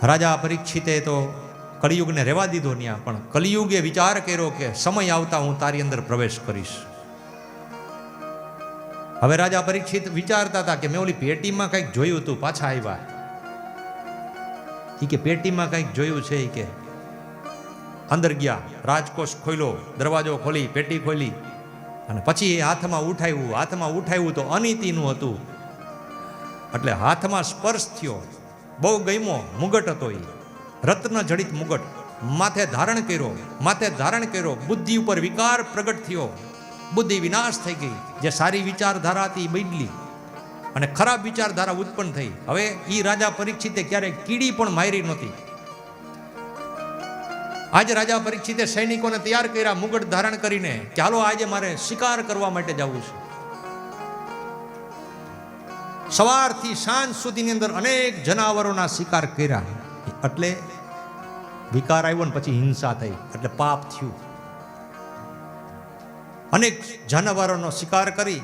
Speaker 1: રાજા પરીક્ષિતે તો કલિયુગને રહેવા દીધો ત્યાં, પણ કલિયુગે વિચાર કર્યો કે સમય આવતા હું તારી અંદર પ્રવેશ કરીશ. હવે રાજા પરીક્ષિત વિચારતા હતા કે મેં ઓલી પેટીમાં કંઈક જોયું હતું, પાછા આવ્યા. એ કે પેટીમાં કંઈક જોયું છે. એ કે અંદર ગયા, રાજકોષ ખોલ્યો, દરવાજો ખોલી, પેટી ખોલી, અને પછી એ હાથમાં ઉઠાવ્યું તો અનીતિનું હતું. એટલે હાથમાં સ્પર્શ થયો, બહુ ગમ્યો. મુગટ હતો, એ રત્ન જડિત મુગટ. માથે ધારણ કર્યો. બુદ્ધિ ઉપર વિકાર પ્રગટ થયો, બુદ્ધિ વિનાશ થઈ ગઈ. જે સારી વિચારધારા હતી એ બદલી અને ખરાબ વિચારધારા ઉત્પન્ન થઈ. હવે એ રાજા પરીક્ષિતે ક્યારેય કીડી પણ મારી નહોતી. આજે રાજા પરીક્ષિતે સૈનિકોને તૈયાર કર્યા મુગટ ધારણ કરીને કે હાલો આજે મારે શિકાર કરવા માટે જવું છે. સવારથી સાંજ સુધીની અંદર અનેક જનાવરોના શિકાર કર્યા. એટલે વિકાર આવ્યો ને પછી હિંસા થઈ, એટલે પાપ થયું. અનેક જાનવરોનો શિકાર કરી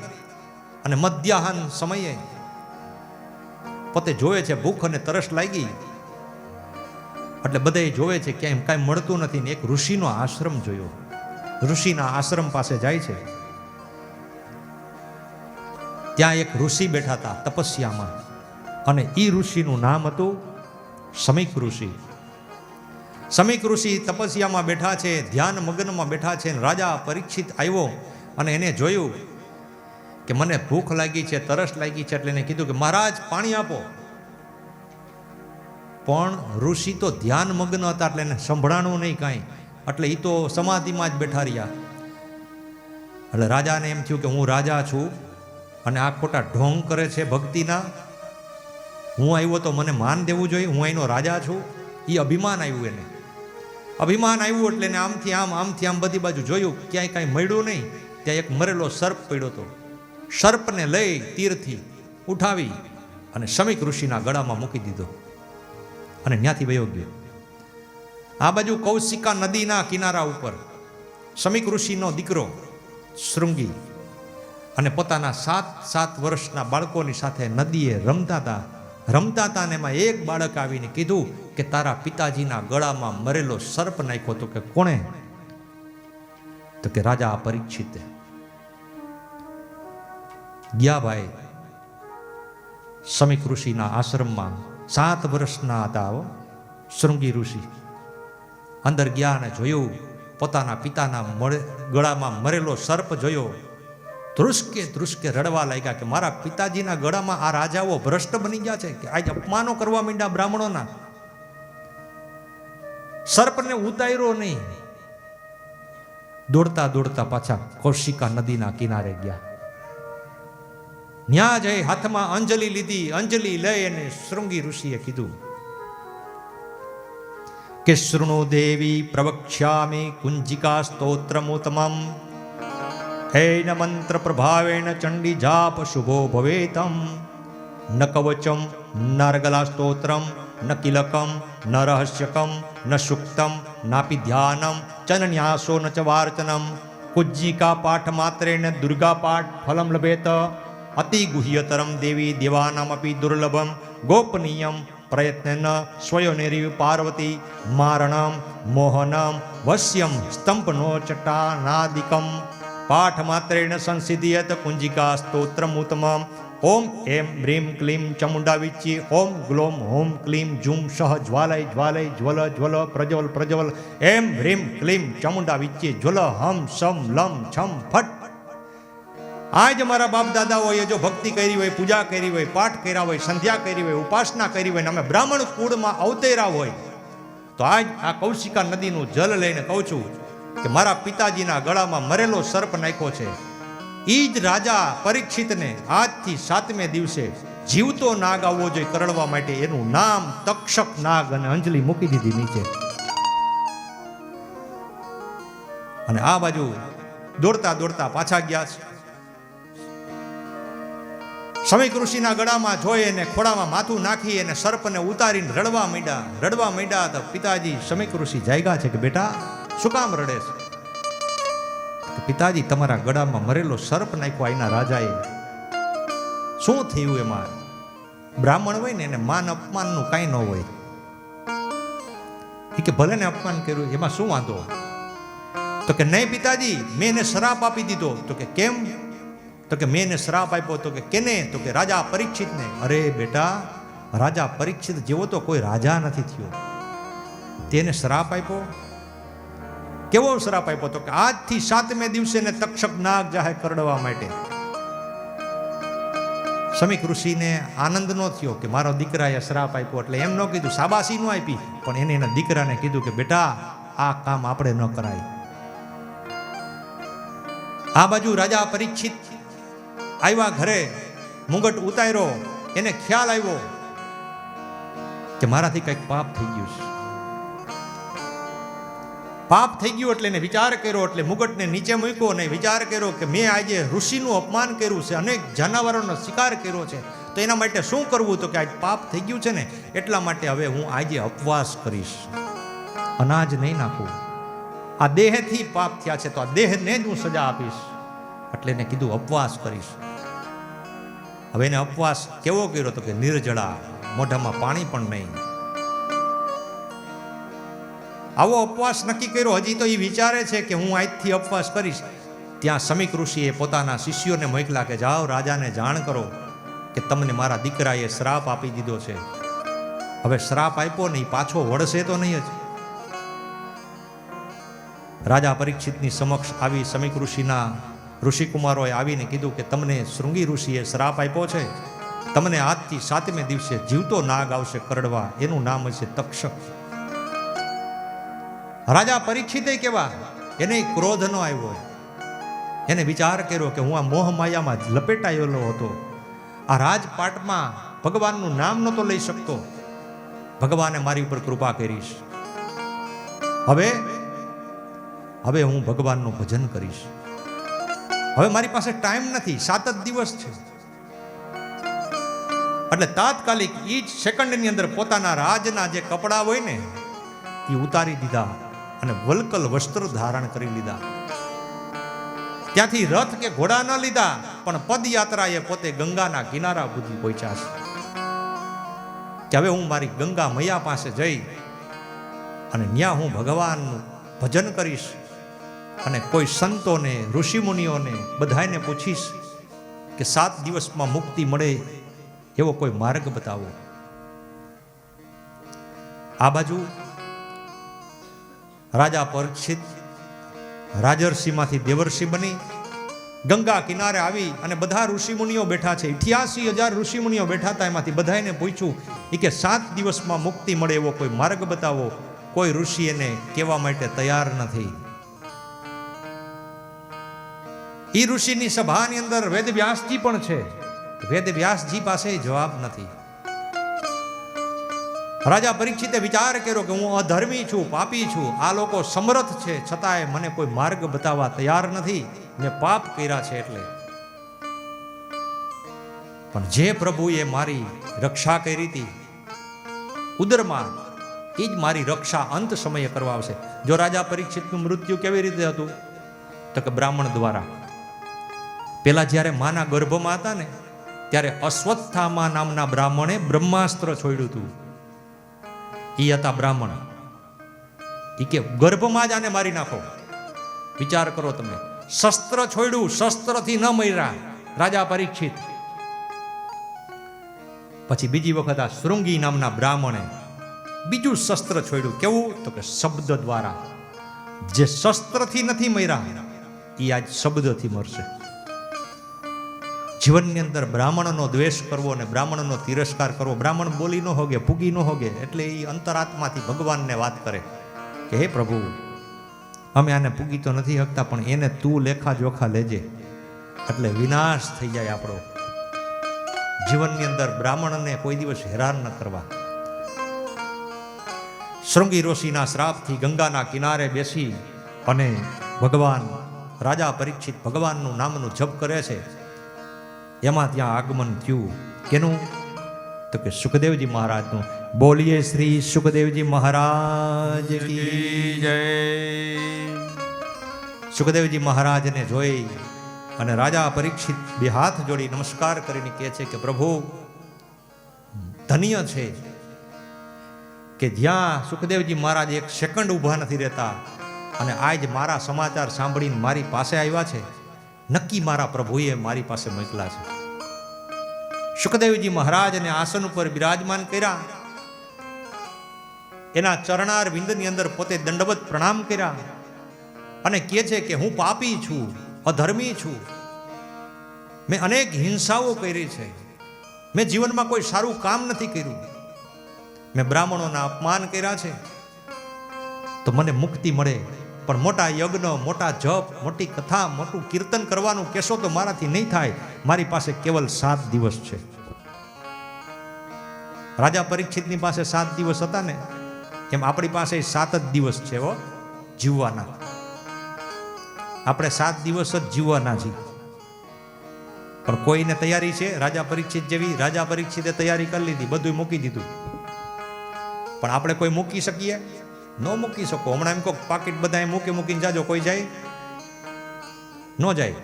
Speaker 1: અને મધ્યાહન સમયે પોતે જોવે છે ભૂખ અને તરસ લાગી, એટલે બધા જોવે છે ક્યાંય કાંઈ મળતું નથી ને એક ઋષિનો આશ્રમ જોયો. ઋષિના આશ્રમ પાસે જાય છે. ત્યાં એક ઋષિ બેઠા હતા તપસ્યામાં, અને એ ઋષિનું નામ હતું સમીક ઋષિ. સમીક ઋષિ તપસ્યામાં બેઠા છે, ધ્યાન મગ્નમાં બેઠા છે. રાજા પરીક્ષિત આવ્યો અને એને જોયું કે મને ભૂખ લાગી છે, તરસ લાગી છે, એટલે એને કીધું કે મહારાજ પાણી આપો. પણ ઋષિ તો ધ્યાન મગ્ન હતા એટલે એને સંભળાણું નહીં કાંઈ, એટલે એ તો સમાધિમાં જ બેઠા રહ્યા. એટલે રાજાને એમ થયું કે હું રાજા છું અને આ ખોટા ઢોંગ કરે છે ભક્તિના. હું આવ્યો તો મને માન દેવું જોઈએ, હું અહીંનો રાજા છું. એ અભિમાન આવ્યું એને. અભિમાન આવ્યું એટલે એને આમથી આમ બધી બાજુ જોયું, ક્યાંય કાંઈ મળ્યું નહીં. ત્યાં એક મરેલો સર્પ પડ્યો હતો. સર્પને લઈ તીરથી ઉઠાવી અને શમીક ઋષિના ગળામાં મૂકી દીધો અને ત્યાંથી વયો ગયો. આ બાજુ કૌશિકા નદીના કિનારા ઉપર શમીક ઋષિનો દીકરો શૃંગી અને પોતાના 7 વર્ષના બાળકોની સાથે નદીએ રમતા હતા ને એમાં એક બાળક આવીને કીધું કે તારા પિતાજીના ગળામાં મરેલો સર્પ નાખ્યો. તો કે કોણે? તો કે રાજા પરીક્ષિતે. ગયા ભાઈ શમીક ઋષિના આશ્રમમાં 7 વર્ષના હતા શૃંગી ઋષિ. અંદર ગયા અને જોયું પોતાના પિતાના ગળામાં મરેલો સર્પ જોયો. ધ્રુસકે રડવા લાગ્યા કે મારા પિતાજીના ગળામાં આ રાજાઓ ભ્રષ્ટ બની ગયા છે કે આજ અપમાનો કરવા માંડ્યા બ્રાહ્મણોના. સર્પને ઉતાર્યો નહીં. દોડતા પાછા કૌશિકા નદીના કિનારે ગયા. ન્યા જઈ હાથમાં અંજલિ લીધી. અંજલિ લઈ અને શૃંગી ઋષિએ કીધું કે શૃણુ દેવી પ્રવક્ષ્યામિ કુંજિકા સ્તોત્રમુત્તમમ હેન મંત્ર પ્રભાવેણ ચંડી જાપ શુભો ભવેતમ ન કવચમ ન રગલા સ્તોત્રમ ન કિલકમ ન રહસ્યકમ ન સુક્તમ નાપી ધ્યાનમ ચનન્યાસો ન ચ વાર્ચનમ કુજ્જિકા પાઠ માત્રેણ દુર્ગા પાઠ ફલમ લભેત અતિ ગુહ્યતરમ દેવી દેવાનામપી દુર્લભમ ગોપનીયમ પ્રયત્ન સ્વયોનિરિવ પાર્વતી મારણમ મોહનમ વશ્યમ સ્તંભનો ચટાનાદિકમ પાઠ માત્રેણ સંસિદ્ધિયત કુંજિકા સ્તોત્રમુત્તમમ ઓમ એમ હ્રીમ ક્લીમ ચામુંડા વિચ્ચી ઓમ ગ્લોમ હોમ ક્લીમ જુમ સહ જ્વાલય જ્વાલય જ્વલ જ્વલ પ્રજ્વલ પ્રજ્વલ એમ હ્રીમ ક્લીમ ચામુંડા વિચ્ચી જ્વલ હમ સમ લમ છમ ફટ. આજ મારા બાપ દાદાઓએ જો ભક્તિ કરી હોય, પૂજા કરી હોય, પાઠ કર્યા હોય, સંધ્યા કરી હોય, ઉપાસના કરી હોય, અમે બ્રાહ્મણ કુળમાં અવતર્યા હોય, તો આજ આ કૌશિકા નદીનું જલ લઈને કહું છું કે મારા પિતાજીના ગળામાં મરેલો સર્પ નાખ્યો છે. ઈ જ રાજા પરીક્ષિતને આજથી 7મે દિવસે જીવતો નાગ આવવો જોઈએ કરડવા માટે. એનું નામ તક્ષક નાગ. અને અંજલિ મૂકી દીધી નીચે. અને આ બાજુ દોડતા પાછા ગયા. શમીક ઋષિના ગળામાં જોઈ અને ખોડામાં માથું નાખી અને સર્પને ઉતારીને રડવા માંડ્યા. તો પિતાજી શમીક ઋષિ જાગ્યા છે કે બેટા શું કામ રડે છે? પિતાજી તમારા ગળામાં મરેલો સર્પ નાખ્યો એના રાજાએ. શું થયું એમાં? બ્રાહ્મણ હોય ને એને માન અપમાનનું કાંઈ ન હોય. કે ભલે ને અપમાન કર્યું એમાં શું વાંધો? તો કે નહીં પિતાજી મેં એને શ્રાપ આપી દીધો. તો કે કેમ? તો કે મેં એને શ્રાપ આપ્યો. તો કે કેને? તો કે રાજા પરીક્ષિતને. અરે બેટા રાજા પરીક્ષિત જેવો તો કોઈ રાજા નથી થયો. તેને શ્રાપ આપ્યો? કેવો શ્રાપ આપ્યો? તો કે આજથી 7મે દિવસે ને તક્ષક નાગ જાહે કરડવા માટે. શમીક ઋષિને આનંદ નો થયો કે મારો દીકરાએ શ્રાપ આપ્યો. એટલે એમ ન કીધું, શાબાશી ન આપી, પણ એને એના દીકરાને કીધું કે બેટા આ કામ આપણે ન કરાય. આ બાજુ રાજા પરીક્ષિત આવ્યા ઘરે, મુગટ ઉતાર્યો. એને ખ્યાલ આવ્યો કે મારાથી કંઈક પાપ થઈ ગયું છે. પાપ થઈ ગયું એટલે એને વિચાર કર્યો. એટલે મુગટને નીચે મૂક્યો અને વિચાર કર્યો કે મેં આજે ઋષિનું અપમાન કર્યું છે, અનેક જાનવરોનો શિકાર કર્યો છે, તો એના માટે શું કરવું? તો કે આજ પાપ થઈ ગયું છે ને એટલા માટે હવે હું આજે ઉપવાસ કરીશ, અનાજ નહીં નાખું. આ દેહથી પાપ થયા છે તો આ દેહને જ હું સજા આપીશ. એટલે એને કીધું ઉપવાસ કરીશ. હવે એને ઉપવાસ કેવો કર્યો? તો કે નિર્જળા, મોઢામાં પાણી પણ નહીં. આવો ઉપવાસ નક્કી કર્યો. હજી તો એ વિચારે છે કે હું આજથી ઉપવાસ કરીશ. ત્યાં શમીક ઋષિએ પોતાના શિષ્યોને મોકલા કે જાઓ રાજાને જાણ કરો કે તમને મારા દીકરાએ શ્રાપ આપી દીધો છે. હવે શ્રાપ આપ્યો નહીં, પાછો વળશે તો નહીં જ. રાજા પરીક્ષિતની સમક્ષ આવી શમીક ઋષિના ઋષિકુમારોએ આવીને કીધું કે તમને શૃંગી ઋષિએ શ્રાપ આપ્યો છે, તમને આજથી 7મે દિવસે જીવતો નાગ આવશે કરડવા, એનું નામ હશે તક્ષક. રાજા પરીક્ષિતે કેવા, એને ક્રોધ ન આવ્યો. એને વિચાર કર્યો કે હું આ મોહ માયામાં લપેટાયેલો હતો, આ રાજપાટમાં ભગવાનનું નામ નહોતો લઈ શકતો, ભગવાને મારી ઉપર કૃપા કરીશ. હવે હું ભગવાનનું ભજન કરીશ. હવે મારી પાસે ટાઈમ નથી, 7 જ દિવસ છે. એટલે તાત્કાલિક એ જ સેકન્ડની અંદર પોતાના રાજના જે કપડા હોય ને એ ઉતારી દીધા અને વલ્કલ વસ્ત્ર ધારણ કરી લીધા. ત્યાંથી રથ કે ઘોડા ન લીધા, પણ પદયાત્રાએ પોતે ગંગાના કિનારા સુધી પહોંચ્યા છે. કે હવે હું મારી ગંગા મૈયા પાસે જઈ અને ત્યાં હું ભગવાનનું ભજન કરીશ અને કોઈ સંતોને, ઋષિમુનિઓને બધાને પૂછીશ કે 7 દિવસમાં મુક્તિ મળે એવો કોઈ માર્ગ બતાવો. આ બાજુ રાજા પરીક્ષિત રાજર્ષિમાંથી દેવર્ષિ બની ગંગા કિનારે આવી અને બધા ઋષિમુનિઓ બેઠા છે. 88,000 ઋષિમુનિઓ બેઠા હતા. એમાંથી બધાને પૂછ્યું કે 7 દિવસમાં મુક્તિ મળે એવો કોઈ માર્ગ બતાવો. કોઈ ઋષિ એને કહેવા માટે તૈયાર નથી. એ ઋષિની સભાની અંદર વેદવ્યાસજી પણ છે. વેદવ્યાસજી પાસે જવાબ નથી. રાજા પરીક્ષિતે વિચાર કર્યો કે હું અધર્મી છું, પાપી છું, આ લોકો સમર્થ છે, છતાંય મને કોઈ માર્ગ બતાવવા તૈયાર નથી. મેં પાપ કર્યા છે એટલે. પણ જે પ્રભુએ મારી રક્ષા કરી હતી ઉદરમાં, એ જ મારી રક્ષા અંત સમયે કરવા આવશે. જો રાજા પરીક્ષિતનું મૃત્યુ કેવી રીતે હતું? તો કે બ્રાહ્મણ દ્વારા. પેલા જ્યારે માના ગર્ભમાં હતા ને ત્યારે અશ્વત્થામા નામના બ્રાહ્મણે બ્રહ્માસ્ત્ર છોડ્યું હતું. એ હતા બ્રાહ્મણ. એ કે ગર્ભમાં જ આને મારી નાખો. વિચાર કરો તમે, શસ્ત્ર છોડ્યું, શસ્ત્રથી ન મર્યા રાજા પરીક્ષિત. પછી બીજી વખત આ શૃંગી નામના બ્રાહ્મણે બીજું શસ્ત્ર છોડ્યું. કેવું? તો કે શબ્દ દ્વારા. જે શસ્ત્રથી નથી મર્યા એ આજ શબ્દથી મરશે. જીવનની અંદર બ્રાહ્મણનો દ્વેષ કરવો અને બ્રાહ્મણનો તિરસ્કાર કરવો, બ્રાહ્મણ બોલી ન હોગે, ફૂગી ન હોગે, એટલે એ અંતરાત્માથી ભગવાનને વાત કરે કે હે પ્રભુ, અમે આને પૂગી તો નથી શકતા, પણ એને તું લેખા જોખા લેજે, એટલે વિનાશ થઈ જાય આપણો. જીવનની અંદર બ્રાહ્મણને કોઈ દિવસ હેરાન ન કરવા. શૃંગી ઋષિના શ્રાપથી ગંગાના કિનારે બેસી અને ભગવાન રાજા પરીક્ષિત ભગવાનનું નામનું જપ કરે છે. એમાં ત્યાં આગમન થયું. કેનું? તો કે સુખદેવજી મહારાજનું. બોલીએ શ્રી સુખદેવજી મહારાજ કી જય. સુખદેવજી મહારાજને જોઈ અને રાજા પરીક્ષિત બે હાથ જોડી નમસ્કાર કરીને કહે છે કે પ્રભુ, ધન્ય છે કે જ્યાં સુખદેવજી મહારાજ એક સેકન્ડ ઊભા નથી રહેતા અને આજ મારા સમાચાર સાંભળીને મારી પાસે આવ્યા છે. નક્કી મારા પ્રભુએ મારી પાસે મોકલા છે. સુખદેવજી મહારાજને આસન ઉપર બિરાજમાન કર્યા. એના ચરણાર વિંદની અંદર પોતે દંડવત પ્રણામ કર્યા અને કહે છે કે હું પાપી છું, અધર્મી છું, મેં અનેક હિંસાઓ કરી છે, મેં જીવનમાં કોઈ સારું કામ નથી કર્યું, મેં બ્રાહ્મણોના અપમાન કર્યા છે, તો મને મુક્તિ મળે. પણ મોટા યજ્ઞ, મોટા જપ, મોટી કથા, મોટું કીર્તન કરવાનું કહેશો તો મારાથી નહીં થાય. મારી પાસે કેવલ 7 દિવસ છે. રાજા પરીક્ષિતની પાસે 7 દિવસ હતા ને, એમ આપણી પાસે 7 જ દિવસ છે જીવવાના. આપણે 7 દિવસ જ જીવવાના છીએ. પણ કોઈને તૈયારી છે રાજા પરીક્ષિત જેવી? રાજા પરીક્ષિતે તૈયારી કરી લીધી, બધું મૂકી દીધું. પણ આપણે કોઈ મૂકી શકીએ? ન મૂકી શકો. હમણાં એમ કહો પાકીટ બધા મૂકીને જાજો, કોઈ જાય? ન જાય.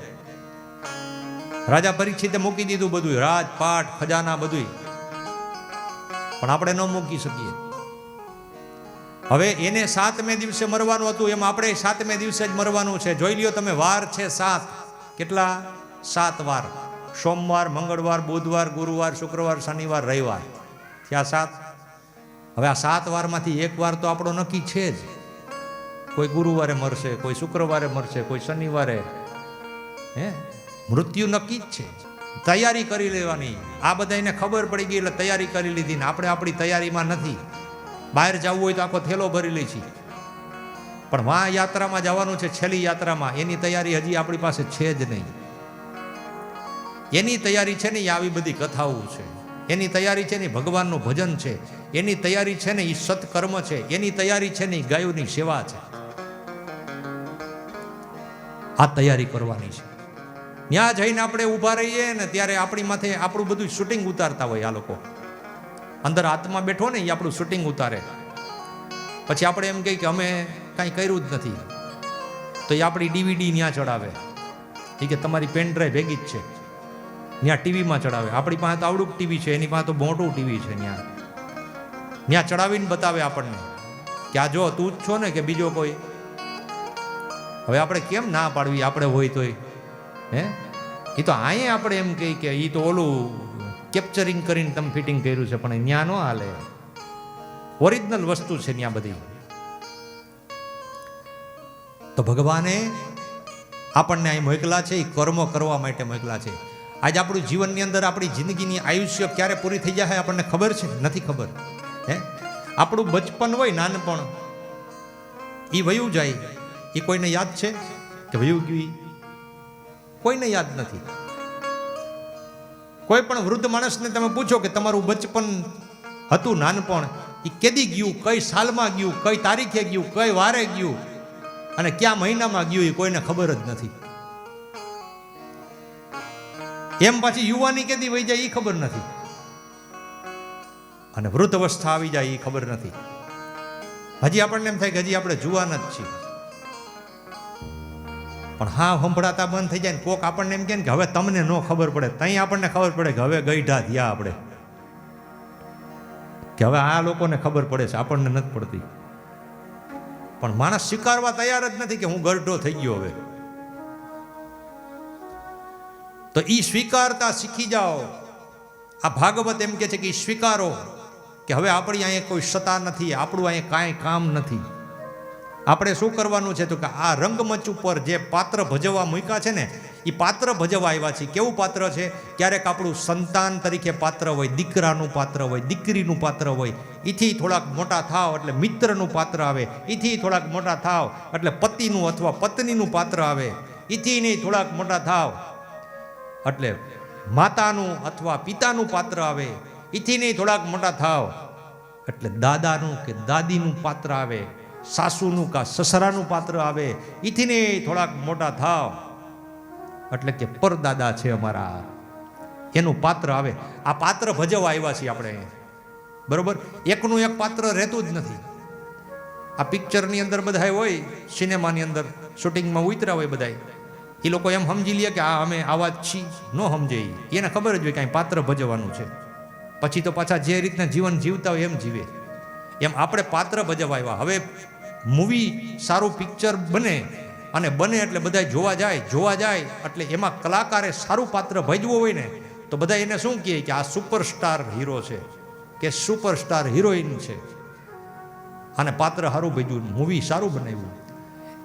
Speaker 1: રાજા પરીક્ષિતે મૂકી દીધું બધું, રાજપાટ, ખજાના બધું, પણ આપણે ન મૂકી શકીએ. હવે એને 7મે દિવસે મરવાનું હતું, એમ આપણે 7મે દિવસે જ મરવાનું છે. જોઈ લ્યો તમે, વાર છે 7. કેટલા? 7 વાર. સોમવાર, મંગળવાર, બુધવાર, ગુરુવાર, શુક્રવાર, શનિવાર, રવિવાર, ત્યાં 7. હવે આ 7 વારમાંથી એક વાર તો આપણો નક્કી છે જ. કોઈ ગુરુવારે મરશે, કોઈ શુક્રવારે મરશે, કોઈ શનિવારે. મૃત્યુ નક્કી જ છે. તૈયારી કરી લેવાની. આ બધાને ખબર પડી ગઈ એટલે તૈયારી કરી લીધી ને આપણે આપણી તૈયારીમાં નથી. બહાર જવું હોય તો આખો થેલો ભરી લે છે, પણ વાં યાત્રામાં જવાનું છે, છેલ્લી યાત્રામાં, એની તૈયારી હજી આપણી પાસે છે જ નહીં. એની તૈયારી છે ને એ આવી બધી કથાઓ છે, એની તૈયારી છે ને ભગવાનનું ભજન છે, એની તૈયારી છે ને એ સત્કર્મ છે, એની તૈયારી છે ને ગાયોની સેવા છે. આ તૈયારી કરવાની છે. ત્યાં જઈને આપણે ઊભા રહીએ ને ત્યારે આપણી માથે આપણું બધું શૂટિંગ ઉતારતા હોય આ લોકો. અંદર આત્મા બેઠો ને એ આપણું શૂટિંગ ઉતારે. પછી આપણે એમ કહીએ કે અમે કાંઈ કર્યું જ નથી, તો એ આપણી DVD ત્યાં ચડાવે. એ કે તમારી પેન ડ્રાઈવ ભેગી જ છે, ત્યાં ટીવીમાં ચડાવે. આપણી પાસે તો આવડું ટીવી છે, એની પાસે તો મોટું ટીવી છે. ત્યાં ચડાવીને બતાવે આપણને કે આ જો તું જ છો ને કે બીજો કોઈ. હવે આપણે કેમ ના પાડવી, આપણે હોય તોય હે. એ તો અહીંયા આપણે એમ કહી કે એ તો ઓલું કેપ્ચરિંગ કરીને તમે ફિટિંગ કર્યું છે, પણ ત્યાં ન હાલે. ઓરિજિનલ વસ્તુ છે ત્યાં બધી. તો ભગવાને આપણને અહીં મોકલા છે, એ કર્મો કરવા માટે મોકલા છે. આજ આપણું જીવનની અંદર આપણી જિંદગીની આયુષ્ય ક્યારે પૂરી થઈ જાય આપણને ખબર છે? નથી ખબર. હે, આપણું બચપન હોય, નાનપણ, એ વયું જાય. એ કોઈને યાદ છે કે વયું ગયું? કોઈને યાદ નથી. કોઈ પણ વૃદ્ધ માણસને તમે પૂછો કે તમારું બચપન હતું, નાનપણ, એ કેદી ગયું, કઈ સાલમાં ગયું, કઈ તારીખે ગયું, કઈ વારે ગયું અને કયા મહિનામાં ગયું, એ કોઈને ખબર જ નથી. એમ પાછી યુવાની કેદી વહી જાય એ ખબર નથી, અને વૃદ્ધ અવસ્થા આવી જાય એ ખબર નથી. હજી આપણને એમ થાય કે હજી આપણે જુવાન જ છીએ. પણ હા, સંભળાતા બંધ થઈ જાય ને કોક આપણને એમ કે હવે તમને ન ખબર પડે, ત્યાં આપણને ખબર પડે કે હવે ગઈઢા થયા આપણે, કે હવે આ લોકોને ખબર પડે છે, આપણને નથી પડતી. પણ માણસ સ્વીકારવા તૈયાર જ નથી કે હું ગરઢો થઈ ગયો. હવે તો ઈ સ્વીકારતા શીખી જાઓ. આ ભાગવત એમ કે છે કે સ્વીકારો કે હવે આપણી અહીંયા કોઈ સત્તા નથી, આપણું અહીંયા કાંઈ કામ નથી. આપણે શું કરવાનું છે? તો કે આ રંગમંચ ઉપર જે પાત્ર ભજવવા મૂક્યા છે ને, એ પાત્ર ભજવવા આવ્યા છે. કેવું પાત્ર છે? ક્યારેક આપણું સંતાન તરીકે પાત્ર હોય, દીકરાનું પાત્ર હોય, દીકરીનું પાત્ર હોય. એથી થોડાક મોટા થાવ એટલે મિત્રનું પાત્ર આવે. એથી થોડાક મોટા થાવ એટલે પતિનું અથવા પત્નીનું પાત્ર આવે. એથી નહીં થોડાક મોટા થાવ એટલે માતાનું અથવા પિતાનું પાત્ર આવે. એથી નહીં થોડાક મોટા થાવ એટલે દાદાનું કે દાદીનું પાત્ર આવે. સાસુનું કા સસરાનું પાત્ર આવે. એથી ને થોડાક મોટા થાવ એટલે કે પરદાદા છે અમારા, એનું પાત્ર આવે. આ પાત્ર ભજવવા આવ્યા છીએ આપણે, બરોબર? એકનું એક પાત્ર રહેતું જ નથી. આ પિક્ચરની અંદર બધા હોય, સિનેમાની અંદર શૂટિંગમાં ઉતર્યા હોય બધા, એ લોકો એમ સમજી લે કે આ અમે આવા જ છીએ. ન સમજે, એને ખબર જ હોય કે પાત્ર ભજવવાનું છે. પછી તો પાછા જે રીતના જીવન જીવતા હોય એમ જીવે. એમ આપણે પાત્ર ભજવવા આવ્યા. હવે મૂવી સારું પિક્ચર બને અને બને એટલે બધા જોવા જાય એટલે એમાં કલાકારે સારું પાત્ર ભજવું હોય ને, તો બધા એને શું કહે કે આ સુપરસ્ટાર હીરો છે કે સુપરસ્ટાર હિરોઈન છે, અને પાત્ર સારું ભજવું, મૂવી સારું બનાવ્યું.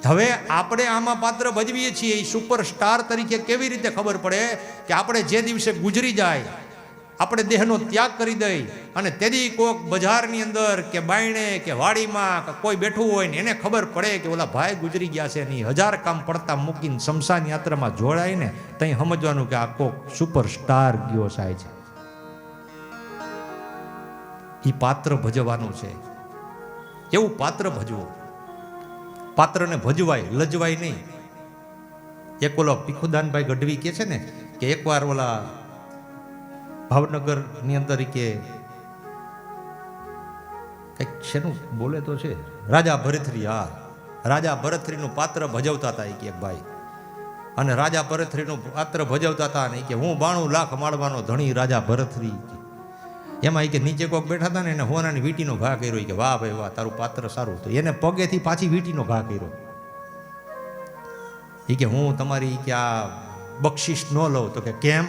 Speaker 1: હવે આપણે આમાં પાત્ર ભજવીએ છીએ, એ સુપરસ્ટાર તરીકે કેવી રીતે ખબર પડે કે આપણે જે દિવસે ગુજરી જાય, આપણે દેહનો ત્યાગ કરી દઈ અને તેથી કોક બજારની અંદર કે બાયણે કે વાડીમાં કોઈ બેઠું હોય ને એને ખબર પડે કે ઓલા ભાઈ ગુજરી ગયા છે ને, 1000 કામ પડતા મૂકીને શમશાન યાત્રામાં જોડાય ને, ત્યાં સમજવાનું કે આ કોક સુપરસ્ટાર ગયો સાહેબ છે. એ પાત્ર ભજવાનું છે. એવું પાત્ર ભજવું. પાત્રને ભજવાય, લજવાય નહીં. એક ઓલો ભીખુદાનભાઈ ગઢવી કે છે ને કે એકવાર ઓલા ભાવનગરની અંદર કે કંઈક શેનું બોલે તો છે, રાજા ભરથરી. હા, રાજા ભરથરીનું પાત્ર ભજવતા હતા કે એક ભાઈ, અને રાજા ભરથરીનું પાત્ર ભજવતા હતા ને કે હું 92 લાખ માળવાનો ધણી રાજા ભરથરી. એમાં કે નીચે કોક બેઠા હતા ને એને હોનાની વીંટીનો ઘા કર્યો. કે વાહ ભાઈ વાહ, તારું પાત્ર સારું. તો એને પગેથી પાછી વીંટીનો ઘા કર્યો. એ કે હું તમારી કે આ બક્ષિસ ન લઉં. તો કે કેમ?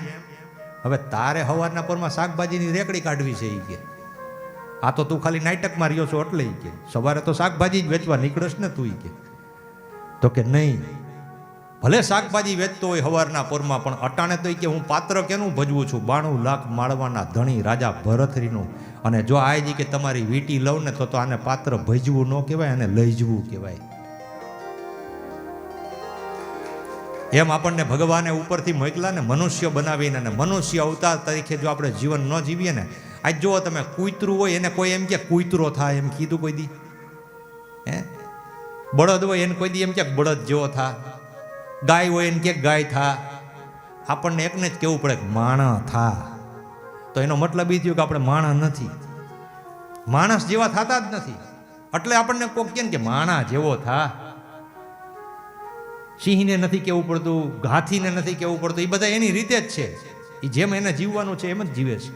Speaker 1: હવે તારે સવારના પરમાં શાકભાજીની રેકડી કાઢવી છે. એ કે આ તો તું ખાલી નાટકમાં રહ્યો છો એટલે. કે સવારે તો શાકભાજી જ વેચવા નીકળશ ને તું. કે તો કે નહીં, ભલે શાકભાજી વેચતો હોય સવારના પરમાં, પણ અટાણે તો કે હું પાત્ર કેનું ભજવું છું? 92 લાખ માળવાના ધણી રાજા ભરથરીનું. અને જો આ કે તમારી વીંટી લઉં ને તો આને પાત્ર ભજવું ન કહેવાય, અને લઈ જવું કહેવાય. એમ આપણને ભગવાને ઉપરથી મોકલા ને મનુષ્ય બનાવીને, અને મનુષ્ય અવતાર તરીકે જો આપણે જીવન ન જીવીએ ને, આજ જુઓ તમે, કૂતરું હોય એને કોઈ એમ કે કૂતરો થાય એમ કીધું કોઈ દી? હે, બળદ હોય એને કોઈ દી એમ કે બળદ જેવો થા? ગાય હોય એને કે ગાય થા? આપણને એકને જ કહેવું પડે કે માણસ થા, તો એનો મતલબ એ થયો કે આપણે માણસ નથી, માણસ જેવા થતા જ નથી. એટલે આપણને કોક કહે કે માણસ જેવો થા. સિંહને નથી કહેવું પડતું, હાથીને નથી કહેવું પડતું, એ બધા એની રીતે જ છે. એ જેમ એને જીવવાનું છે એમ જ જીવે છે.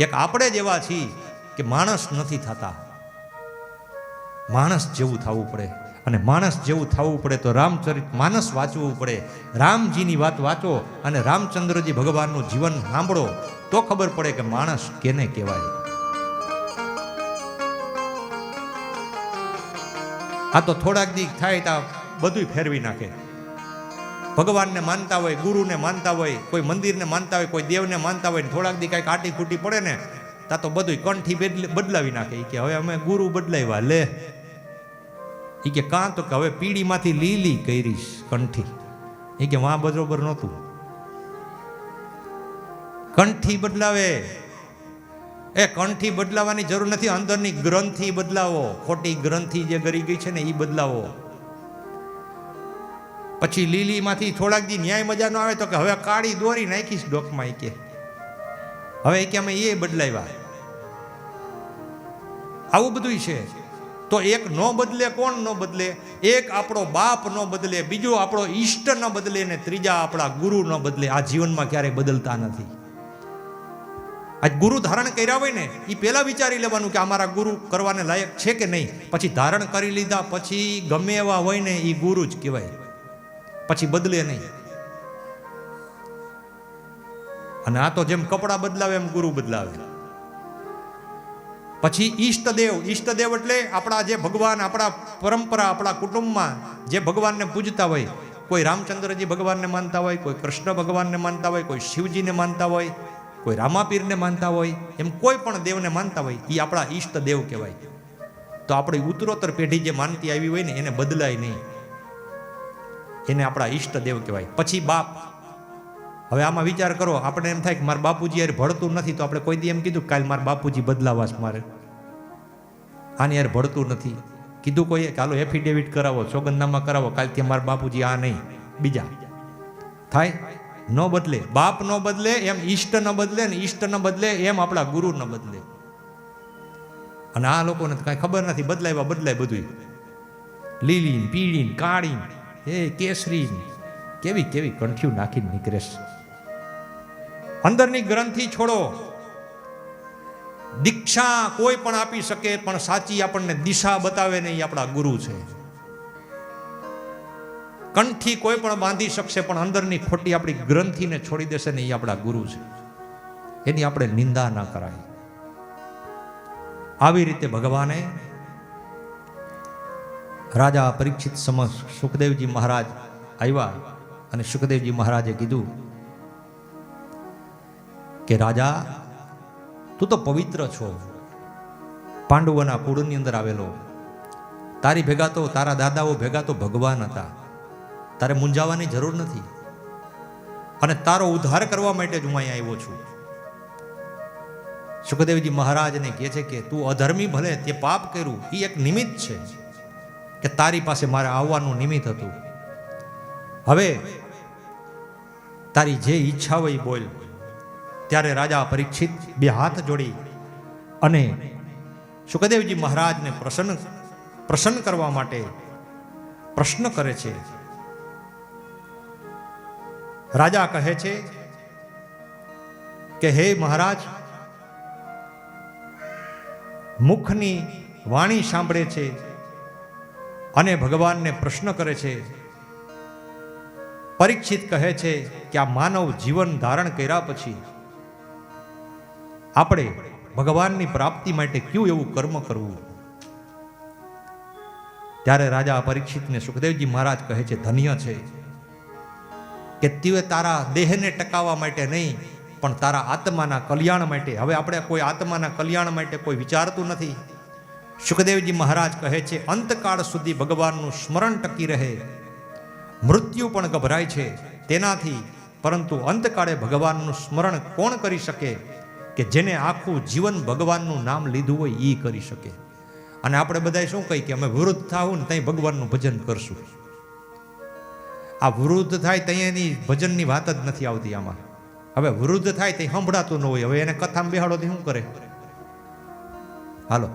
Speaker 1: એક આપણે જ એવા છીએ કે માણસ નથી થતા, માણસ જેવું થવું પડે. અને માણસ જેવું થવું પડે તો રામચરિત માનસ વાંચવું પડે, રામજીની વાત વાંચો અને રામચંદ્રજી ભગવાનનું જીવન સાંભળો તો ખબર પડે કે માણસ કેને કહેવાય. આ તો થોડાક દી થાય તો બધું ફેરવી નાખે. ભગવાનને માનતા હોય, ગુરુને માનતા હોય, કોઈ મંદિરને માનતા હોય, કોઈ દેવને માનતા હોય, થોડાક દી કાંઈક આટી ખૂટી પડે ને તા તો બધું કંઠી બદલાવી નાખે. કે હવે અમે ગુરુ બદલાવ્યા લે, એ કે કાં તો કે હવે પીળીમાંથી લીલી કરીશ કંઠી. એ કે વાં બરોબર નહોતું, કંઠી બદલાવે. એ કંઠી બદલાવાની જરૂર નથી, અંદરની ગ્રંથિ બદલાવો. ખોટી ગ્રંથિ જે ગરી ગઈ છે ને એ બદલાવો. પછી લીલીમાંથી થોડાક દી ન્યાય મજા ન આવે તો કે હવે કાળી દોરી નાખીશ ડોકમાં. એ કે હવે કે અમે એ બદલાવ્યા. આવું બધું છે. તો એક ન બદલે કોણ ન બદલે? એક આપણો બાપ ન બદલે, બીજો આપણો ઈષ્ટ ન બદલે, ને ત્રીજા આપણા ગુરુ ન બદલે. આ જીવનમાં ક્યારેય બદલતા નથી. આજ ગુરુ ધારણ કર્યા હોય ને એ પહેલા વિચારી લેવાનું કે અમારા ગુરુ કરવાને લાયક છે કે નહીં. પછી ધારણ કરી લીધા પછી ગમે એવા હોય ને એ ગુરુ જ કહેવાય, પછી બદલે નહીં. અને આ તો જેમ કપડા બદલાવે એમ ગુરુ બદલાવે. પછી ઈષ્ટદેવ. ઈષ્ટદેવ એટલે આપણા જે ભગવાન, આપણા પરંપરા, આપણા કુટુંબમાં જે ભગવાનને પૂજતા હોય, કોઈ રામચંદ્રજી ભગવાનને માનતા હોય, કોઈ કૃષ્ણ ભગવાનને માનતા હોય, કોઈ શિવજીને માનતા હોય, કોઈ રામાપીરને માનતા હોય, એમ કોઈ પણ દેવને માનતા હોય, એ આપણા ઈષ્ટદેવ કહેવાય. તો આપણી ઉત્તરોત્તર પેઢી જે માનતી આવી હોય ને એને બદલાય નહીં, એને આપણા ઈષ્ટદેવ કહેવાય. પછી બાપ. હવે આમાં વિચાર કરો, આપણે એમ થાય કે મારા બાપુજી યાર ભળતું નથી, તો આપણે કોઈ દી એમ કીધું કાલ મારા બાપુજી બદલાવાસ, મારે આની યાર ભળતું નથી કીધું કોઈએ? ચાલો એફિડેવિટ કરાવો, સોગંદનામા કરાવો, કાલથી મારા બાપુજી આ નહીં, બીજા થાય. ન બદલે, બાપ ન બદલે એમ ઈષ્ટ ન બદલે, ને ઈષ્ટ ન બદલે એમ આપણા ગુરુ ન બદલે. અને આ લોકોને કાંઈ ખબર નથી, બદલાય બધું. લીલી, પીળી, કાળી, કેસરી, કેવી કેવી કંઠીઓ નાખીને નીકળે છે. અંદરની ગ્રંથિ છોડો. દીક્ષા કોઈ પણ આપી શકે, પણ સાચી આપણને દિશા બતાવે ને એ આપણા ગુરુ છે. કંઠી કોઈ પણ બાંધી શકશે, પણ અંદરની ખોટી આપણી ગ્રંથિને છોડી દેશે ને એ આપણા ગુરુ છે. એની આપણે નિંદા ના કરાય. આવી રીતે ભગવાને રાજા પરીક્ષિત સમક્ષ સુખદેવજી મહારાજ આવ્યા અને સુખદેવજી મહારાજે કીધું કે રાજા, તું તો પવિત્ર છો, પાંડવોના કુળની અંદર આવેલો, તારી ભેગા તો, તારા દાદાઓ ભેગા તો ભગવાન હતા, તારે મૂંઝાવાની જરૂર નથી, અને તારો ઉદ્ધાર કરવા માટે જ હું અહીંયા આવ્યો છું. સુખદેવજી મહારાજને કહે છે કે તું અધર્મી ભલે, તે પાપ કર્યું એ એક નિમિત્ત છે, કે તારી પાસે મારે આવવાનું નિમિત્ત હતું. હવે તારી જે ઈચ્છા હોય બોલ. ત્યારે રાજા પરીક્ષિત બે હાથ જોડી અને સુખદેવજી મહારાજને પ્રસન્ન કરવા માટે પ્રશ્ન કરે છે. રાજા કહે છે કે હે મહારાજ, મુખની વાણી સાંભળે છે અને ભગવાનને પ્રશ્ન કરે છે. પરીક્ષિત કહે છે કે આ માનવ જીવન ધારણ કર્યા પછી આપણે ભગવાનની પ્રાપ્તિ માટે કયું એવું કર્મ કરવું? ત્યારે રાજા પરીક્ષિતને સુખદેવજી મહારાજ કહે છે, ધન્ય છે કે તું તારા દેહને ટકાવવા માટે નહીં, પણ તારા આત્માના કલ્યાણ માટે. હવે આપણે કોઈ આત્માના કલ્યાણ માટે કોઈ વિચારતું નથી. સુખદેવજી મહારાજ કહે છે, અંતકાળ સુધી ભગવાનનું સ્મરણ ટકી રહે, મૃત્યુ પણ ગભરાય છે તેનાથી, પરંતુ અંતકાળે ભગવાનનું સ્મરણ કોણ કરી શકે? કે જેને આખું જીવન ભગવાનનું નામ લીધું હોય એ કરી શકે. અને આપણે બધા શું કહી કે અમે વૃદ્ધ થાવું ને ત્યાં ભગવાનનું ભજન કરશું. આ વૃદ્ધ થાય ત્યાંની ભજનની વાત જ નથી આવતી આમાં. હવે વૃદ્ધ થાય તે સંભળાતું ન હોય, હવે એને કથામાં બેહાડો તો શું કરે? હાલો,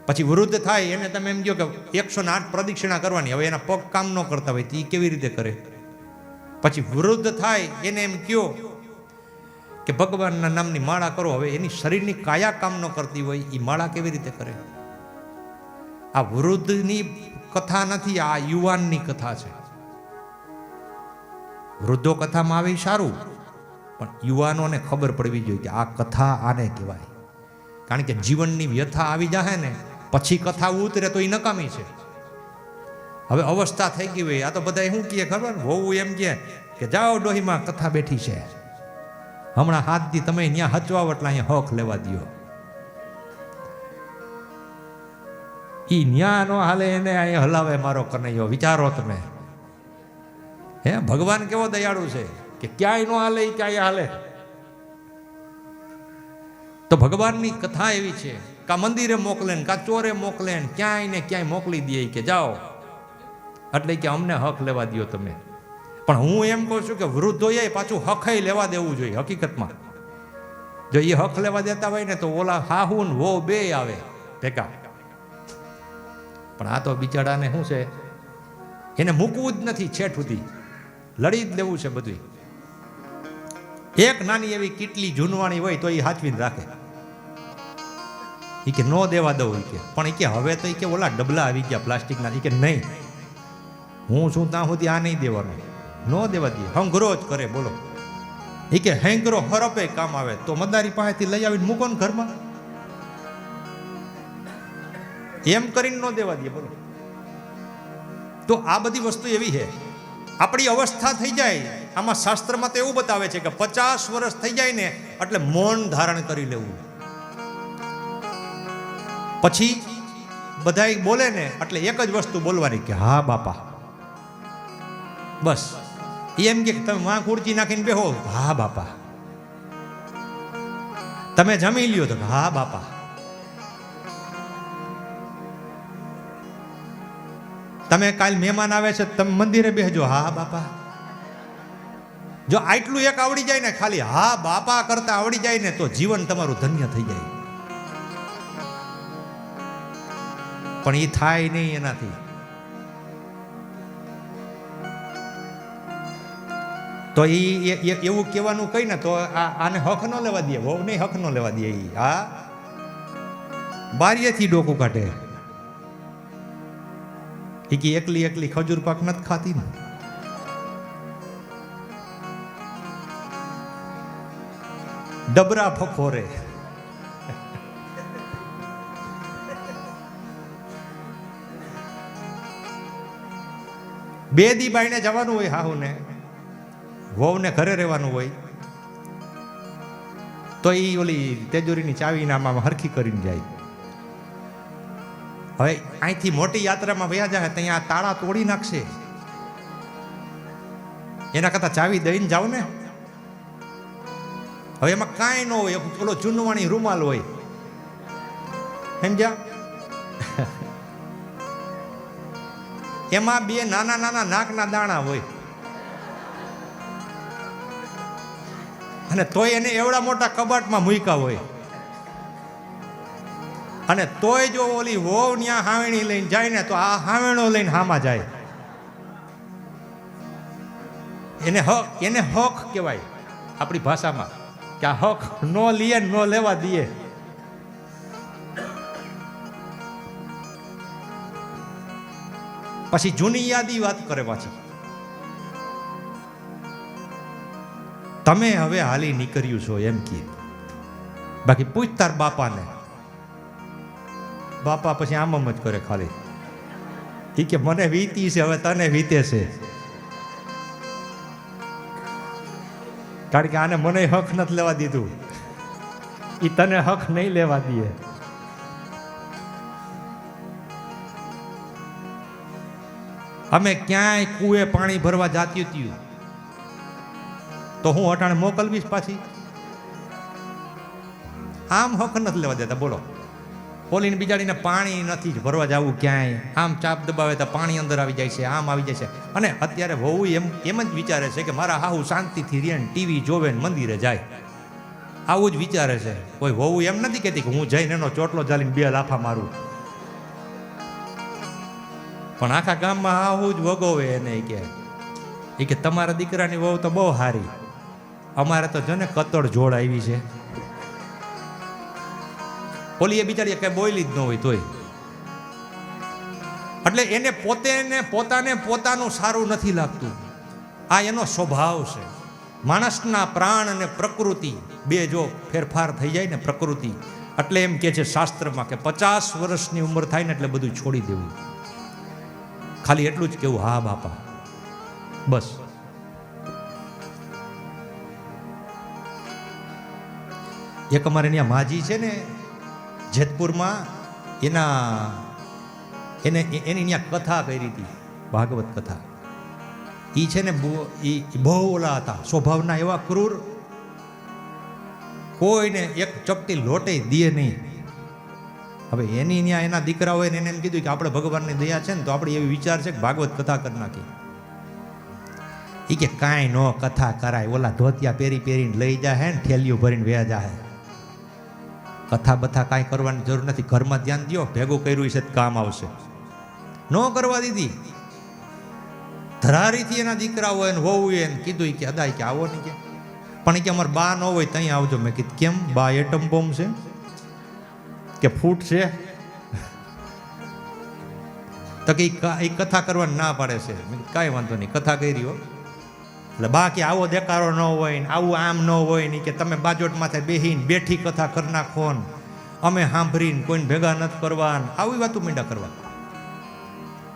Speaker 1: પછી વૃદ્ધ થાય એને તમે એમ કહો કે 108 પ્રદક્ષિણા કરવાની, હવે એના પગ કામ ન કરતા હોય તો એ કેવી રીતે કરે? પછી વૃદ્ધ થાય એને એમ કહો કે ભગવાનના નામની માળા કરો, હવે એની શરીરની કાયા કામ ન કરતી હોય એ માળા કેવી રીતે કરે? આ વૃદ્ધની કથા નથી, આ યુવાનની કથા છે. વૃદ્ધો કથામાં આવી સારું, પણ યુવાનોને ખબર પડવી જોઈએ કે આ કથા આને કહેવાય. કારણ કે જીવનની વ્યથા આવી જાય ને પછી કથા ઉતરે તો એ નકામી છે. હવે અવસ્થા થઈ ગઈ હોય, આ તો બધા શું કહે ખબર? હોવું એમ કે જાઓ ડોહીમાં કથા બેઠી છે, હમણાં હાથથી તમે ત્યાં હચવાવ એટલે અહીંયા હક લેવા દો. ઈ ન્યા નો હાલે એને અહીંયા હલાવે મારો કનૈયો. વિચારો તમે, હે ભગવાન કેવો દયાળુ છે કે ક્યાંય નો હાલે એ ક્યાંય હાલે. તો ભગવાનની કથા એવી છે કા મંદિરે મોકલે ને કા ચોરે મોકલે ને ક્યાંય ને ક્યાંય મોકલી દે કે જાઓ, એટલે કે અમને હક લેવા દો તમે. પણ હું એમ કહું છું કે વૃદ્ધોએ પાછું હક લેવા દેવું જોઈએ. હકીકતમાં જો એ હક લેવા દેતા હોય ને તો ઓલા હાહુ ને વો બે આવે ભેગા. પણ આ તો બિચારાને શું છે, એને મૂકવું જ નથી, છેઠ સુધી લડી જ લેવું છે બધું. એક નાની એવી કેટલી જૂનવાણી હોય તો એ હાચવીને રાખે. એ કે નો દેવા દઉં કે, પણ એ કે હવે તો એ કે ઓલા ડબલા આવી ગયા પ્લાસ્ટિકના, એ કે નહીં હું છું ત્યાં સુધી આ નહીં દેવાનું, નો દેવા દે. હંગરો જ કરે બોલો. એ કે હેંગરો હરપે કામ આવે તો મદારી પાસેથી લઈ આવીને મૂકો ને ઘરમાં, એમ કરીને ન દેવા દે બોલો. તો આ બધી વસ્તુ એવી છે. આપણી અવસ્થા થઈ જાય, આમાં શાસ્ત્રમાં તો એવું બતાવે છે કે 50 વર્ષ થઈ જાય ને એટલે મૌન ધારણ કરી લેવું. પછી બધા બોલે ને એટલે એક જ વસ્તુ બોલવાની કે હા બાપા. બસ એમ કે તમે માં ખુરચી નાખીને બેહો, હા બાપા. તમે જમી લ્યો તો હા બાપા. તમે કાલ મહેમાન આવે છે તમે મંદિરે બેસજો, હા બાપા. જો આટલું એક આવડી જાય ને, ખાલી હા બાપા કરતા આવડી જાય ને, તો જીવન તમારું ધન્ય થઈ જાય. પણ એ થાય નહીં એનાથી. તો એ એવું કહેવાનું કઈ ને તો આને હક ન લેવા દે, વહુ નહીં હક ન લેવા દે. આ બારીએથી ડોકું કાઢે. એ કે એકલી એકલી ખજૂર પાક નથી ખાતી ને. ડબરા ફફોરે. બે દી બાઈને જવાનું હોય હાહુ ને, વહુ ને ઘરે રહેવાનું હોય, તો એ ઓલી તેજોરીની ચાવીને આમાં હરખી કરીને જાય. હવે અહીંથી મોટી યાત્રામાં વયા જાય ત્યાં તાળા તોડી નાખશે, એના કરતા ચાવી દઈને જાવ ને. હવે એમાં કાંઈ ન હોય, પેલો ચૂનવાણી રૂમાલ હોય, સમજ્યા? એમાં બે નાના નાના નાકના દાણા હોય, અને તોય એને એવડા મોટા કબાટમાં મૂક્યા હોય. અને તોય જો ઓલી વહુ ત્યાં હાવેણી લઈને જાય ને તો આ હાવેણો લઈને હામાં જાય. એને હક કહેવાય આપણી ભાષામાં, કે આ હક નો લીએ નો લેવા દઈએ. પછી જૂની યાદી વાત કરે પાછી, તમે હવે હાલી નીકળ્યું છો એમ કે. બાકી પૂછ તાર બાપાને. બાપા પછી આમ જ કરે ખાલી. એ કે મને વીતી છે, હવે તને વીતે છે. કારણ કે આને મને હક નથી લેવા દીધું, એ તને હક નહીં લેવા દે. અમે ક્યાંય કુએ પાણી ભરવા જાતી હતી તો હું અટાણે મોકલવીશ પાછી. આમ હક નથી લેવા દેતા બોલો. ઓલીને બિચારીને પાણી નથી જ ભરવા જવું ક્યાંય, આમ ચાપ દબાવે તો પાણી અંદર આવી જાય છે, આમ આવી જાય છે. અને અત્યારે વહુ એમ જ વિચારે છે કે મારા હાહુ શાંતિથી રહે ને ટીવી જોવે ને મંદિરે જાય, આવું જ વિચારે છે. કોઈ વહુ એમ નથી કહેતી કે હું જઈને એનો ચોટલો ચાલીને 2 લાફા મારું. પણ આખા ગામમાં હાહુ જ વગોવે એને કે તમારા દીકરાની વહુ તો બહુ સારી, અમારે તો જને કતળ જોડ આવી છે. ઓલી એ બિચારી કઈ બોલી જ ન હોય તોય. એટલે એને પોતાને પોતાનું સારું નથી લાગતું. આ એનો સ્વભાવ છે. માણસના પ્રાણ અને પ્રકૃતિ બે જો ફેરફાર થઈ જાય ને પ્રકૃતિ, એટલે એમ કે છે શાસ્ત્રમાં કે 50 વર્ષની ઉંમર થાય ને એટલે બધું છોડી દેવું. ખાલી એટલું જ કેવું, હા બાપા બસ. એક અમારે ત્યાં માજી છે ને જેતપુરમાં, એની ત્યાં કથા કરી હતી, ભાગવત કથા. એ છે ને બહુ ઓલા હતા સ્વભાવના, એવા ક્રૂર, કોઈને એક ચપટી લોટે દે નહીં. હવે એની ત્યાં એના દીકરા હોય ને એને એમ કીધું કે આપણે ભગવાનની દયા છે ને તો આપણે એવી વિચાર છે કે ભાગવત કથા કરી નાખી. એ કે કાંઈ નો કથા કરાય, ઓલા ધોતિયા પહેરીને લઈ જાય ને થેલીઓ ભરીને વ્યા જાય. કથા બથા કાંઈ કરવાની જરૂર નથી, ઘરમાં ધ્યાન દો, ભેગું કર્યું છે કામ આવશે. ન કરવા દીધી. ધરારીથી એના દીકરા હોય ને વહુ એને કીધું કે અદાય કે આવો નહીં પણ કે અમારે બા ન હોય ત્યાં આવજો. મેં કીધું કેમ, બા એટમ બોમ્બ છે કે ફૂટ છે? તો કે એ કથા કરવાની ના પાડે છે. મેં કાંઈ વાંધો નહીં, કથા કરી હો. એટલે બા કે આવો દેકારો ન હોય ને આવું આમ ન હોય ને કે તમે બાજોટ માથે બેહીને બેઠી કથા કરી નાખો ને અમે સાંભળીને કોઈને ભેગા નથી કરવા, આવી વાતું મીંડા કરવા.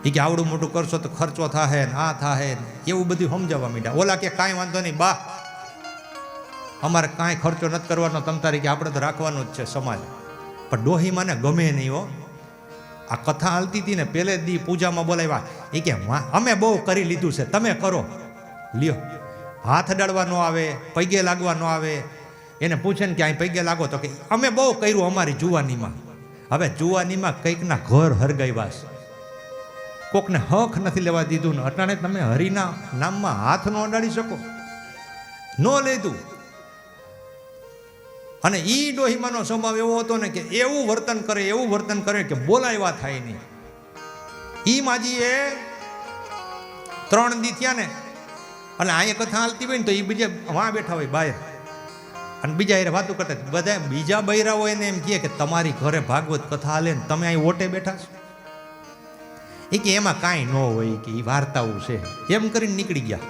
Speaker 1: એ કે આવડું મોટું કરશો તો ખર્ચો થાય ને આ થાય ને એવું બધું સમજાવવા મીંડા. ઓલા કે કાંઈ વાંધો નહીં બા, અમારે કાંઈ ખર્ચો નથી કરવાનો, તમ તારી કે આપણે તો રાખવાનું જ છે સમાજ. પણ ડોહીમાં ને ગમે નહીં હો. આ કથા હાલતી હતી ને પહેલે દી પૂજામાં બોલાવ્યા, એ કે અમે બહુ કરી લીધું છે, તમે કરો લ્યો. હાથ અડાડવા ન આવે, પૈગે લાગવા ન આવે. એને પૂછે ને કે અહીં પૈગે લાગો તો કે અમે બહુ કર્યું અમારી જુવાનીમાં. હવે જુવાનીમાં કંઈકના ઘર હરગાવ્યા છે, કોકને હક નથી લેવા દીધું ને અટાણે તમે હરિના નામમાં હાથ ન અડાડી શકો, ન લીધું. અને ઈ ડોહીમાનો સ્વભાવ એવો હતો ને કે એવું વર્તન કરે કે બોલાવ્યા થાય નહીં. ઈ માજીએ 3 દી થયા ને એટલે અહીંયા કથા હાલતી હોય ને તો એ બીજા વાં બેઠા હોય બહાર અને બીજા એ વાતો કરતા. બધા બીજા બૈરા હોય ને એમ કહે કે તમારી ઘરે ભાગવત કથા હાલે ને તમે અહીં ઓટે બેઠા છો. એ કે એમાં કાંઈ ન હોય કે એ વાર્તાઓ છે એમ કરીને નીકળી ગયા.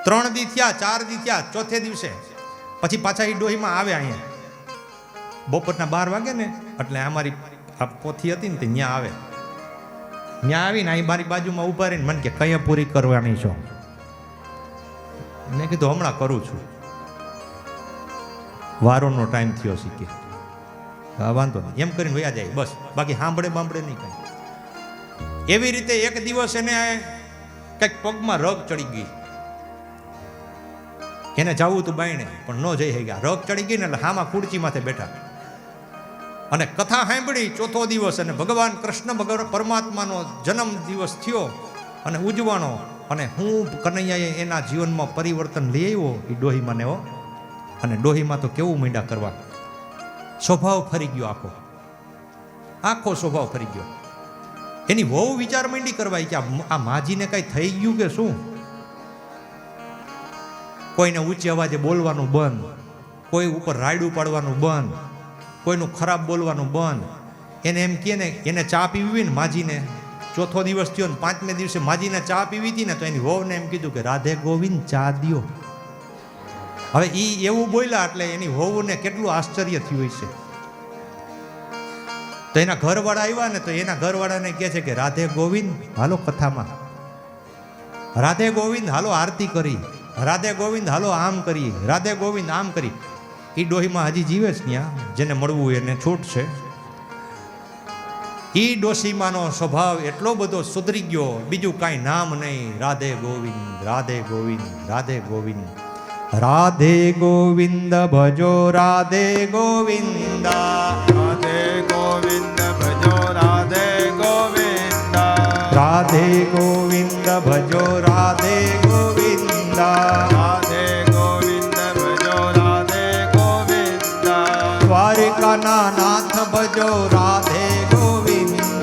Speaker 1: 3 દી થયા, 4 દી થયા, ચોથે દિવસે પછી પાછા એ ડોહીમાં આવે. અહીંયા બપોરના 12 વાગે ને એટલે અમારી આ પોથી હતી ને ત્યાં આવે. ત્યાં આવીને અહીં મારી બાજુમાં ઉભા રહીને મને કે કયા પૂરી કરવાની છો? મેં કીધું હમણાં કરું છું, વારોનો ટાઈમ થયો છે કે હા વાંધો નહીં એમ કરીને વયા જાય બસ, બાકી સાંભળે બાંભળે નહીં કાંઈ. એવી રીતે એક દિવસ એને કંઈક પગમાં રગ ચડી ગઈ. એને જવું તું બાયણે પણ ન જઈ ગયા. રગ ચડી ગઈ ને એટલે હામાં ખુરચી માથે બેઠા અને કથા સાંભળી. ચોથો દિવસ અને ભગવાન કૃષ્ણ પરમાત્માનો જન્મ દિવસ થયો અને ઉજવાનો. અને હું કનૈયાએ એના જીવનમાં પરિવર્તન લઈ આવ્યો એ ડોહીમાં ને હો. અને ડોહીમાં તો કેવું મીંડા કરવા, સ્વભાવ ફરી ગયો, આખો સ્વભાવ ફરી ગયો. એની બહુ વિચાર માંડી કરવા કે આ માજીને કઈ થઈ ગયું કે શું? કોઈને ઊંચી અવાજે બોલવાનું બંધ, કોઈ ઉપર રાયડું પાડવાનું બંધ, કોઈનું ખરાબ બોલવાનું બંધ. એને એમ કહે ને એને ચા પીવી ને માજીને, ચોથો દિવસ થયો ને 5મે દિવસે માજીને ચા પીવી હતી ને તો એની વહુને એમ કીધું કે રાધે ગોવિંદ ચા દ્યો. હવે એ એવું બોલ્યા એટલે એની વહુને કેટલું આશ્ચર્ય થયું છે. તો એના ઘરવાળા આવ્યા ને તો એના ઘરવાળાને કહે છે કે રાધે ગોવિંદ હાલો કથામાં, રાધે ગોવિંદ હાલો આરતી કરી, રાધે ગોવિંદ હાલો આમ કરી, રાધે ગોવિંદ આમ કરી. એ ડોહીમાં હજી જીવે છે ત્યાં, જેને મળવું એને છૂટ છે. એ ડોશીમાનો સ્વભાવ એટલો બધો સુધરી ગયો, બીજું કાંઈ નામ નહીં. રાધે ગોવિંદ, રાધે ગોવિંદ, રાધે ગોવિંદ, રાધે ગોવિંદ ભજો રાધે ગોવિંદ, રાધે ગોવિંદ.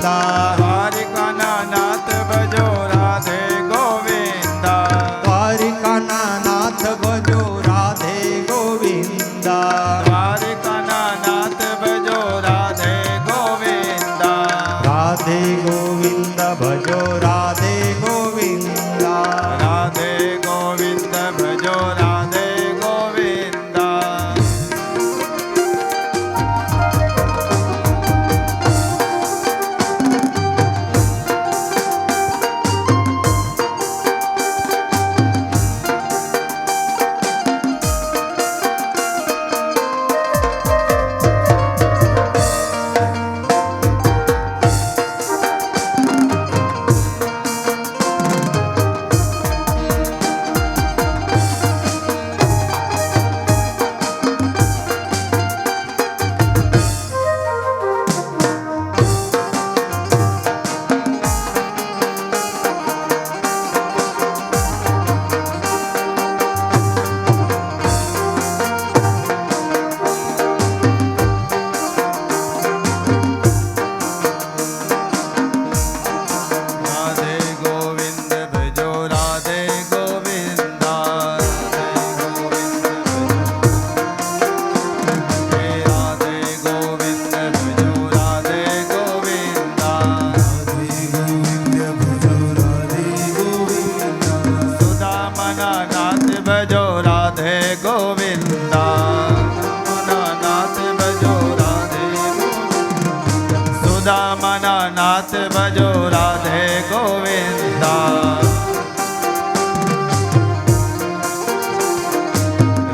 Speaker 2: દ્વારિકાના નાથ ભજો રાધે ગોવિંદા.
Speaker 1: દ્વારિકાના નાથ ભજો રાધે ગોવિંદા.
Speaker 2: દ્વારિકાના નાથ ભજો રાધે ગોવિંદા.
Speaker 1: રાધે ગોવિંદ ભજો રાધે ગોવિંદા.
Speaker 2: રાધે ગોવિંદ ભજો રાધે ગોવિંદા. રાધે ગોવિંદ ભજો રાધે ગોવિંદા. રાધે ગોવિંદ ભજો રાધે ગોવિંદા. સુદામના નાથ ભજો રાધે ગોવિંદા. નાથ ભજો રાધે સુદામના નાથ ભજો રાધે ગોવિંદા.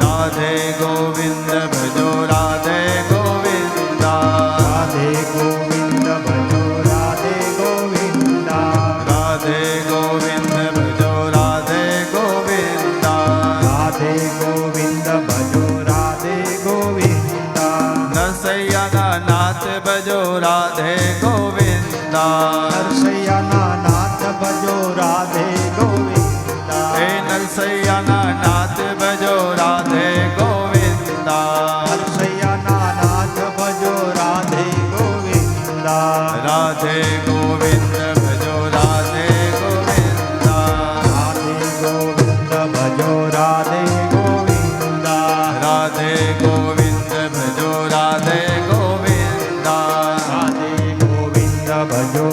Speaker 2: રાધે ગોવિંદ ભજો રાધે ગોવિંદા.
Speaker 1: રાધે ગોવિંદ ભજો રાધે ગોવિંદા.
Speaker 2: રાધે ગોવિંદ ભજો રાધે ગોવિંદા.
Speaker 1: રાધે ગોવિંદ ભજો રાધે ગોવિંદા.
Speaker 2: નરસૈયાના નાથ ભજો રાધે ગોવિંદા.
Speaker 1: નરસૈયાના નાથ ભજો રાધે ગોવિંદા.
Speaker 2: હે નરસૈયાના નાથ ભજો રાધે ગોવિંદા.
Speaker 1: નરસૈયાના નાથ ભજો રાધે ગોવિંદા.
Speaker 2: રાધે ગોવિંદ ભજો રાધે ગોવિંદા.
Speaker 1: રાધે ગોવિંદ ભજો રાધે ગોવિંદા.
Speaker 2: રાધે ગોવિંદ ભજો રાધે ગોવિંદા.
Speaker 1: રાધે ગોવિંદ ભજો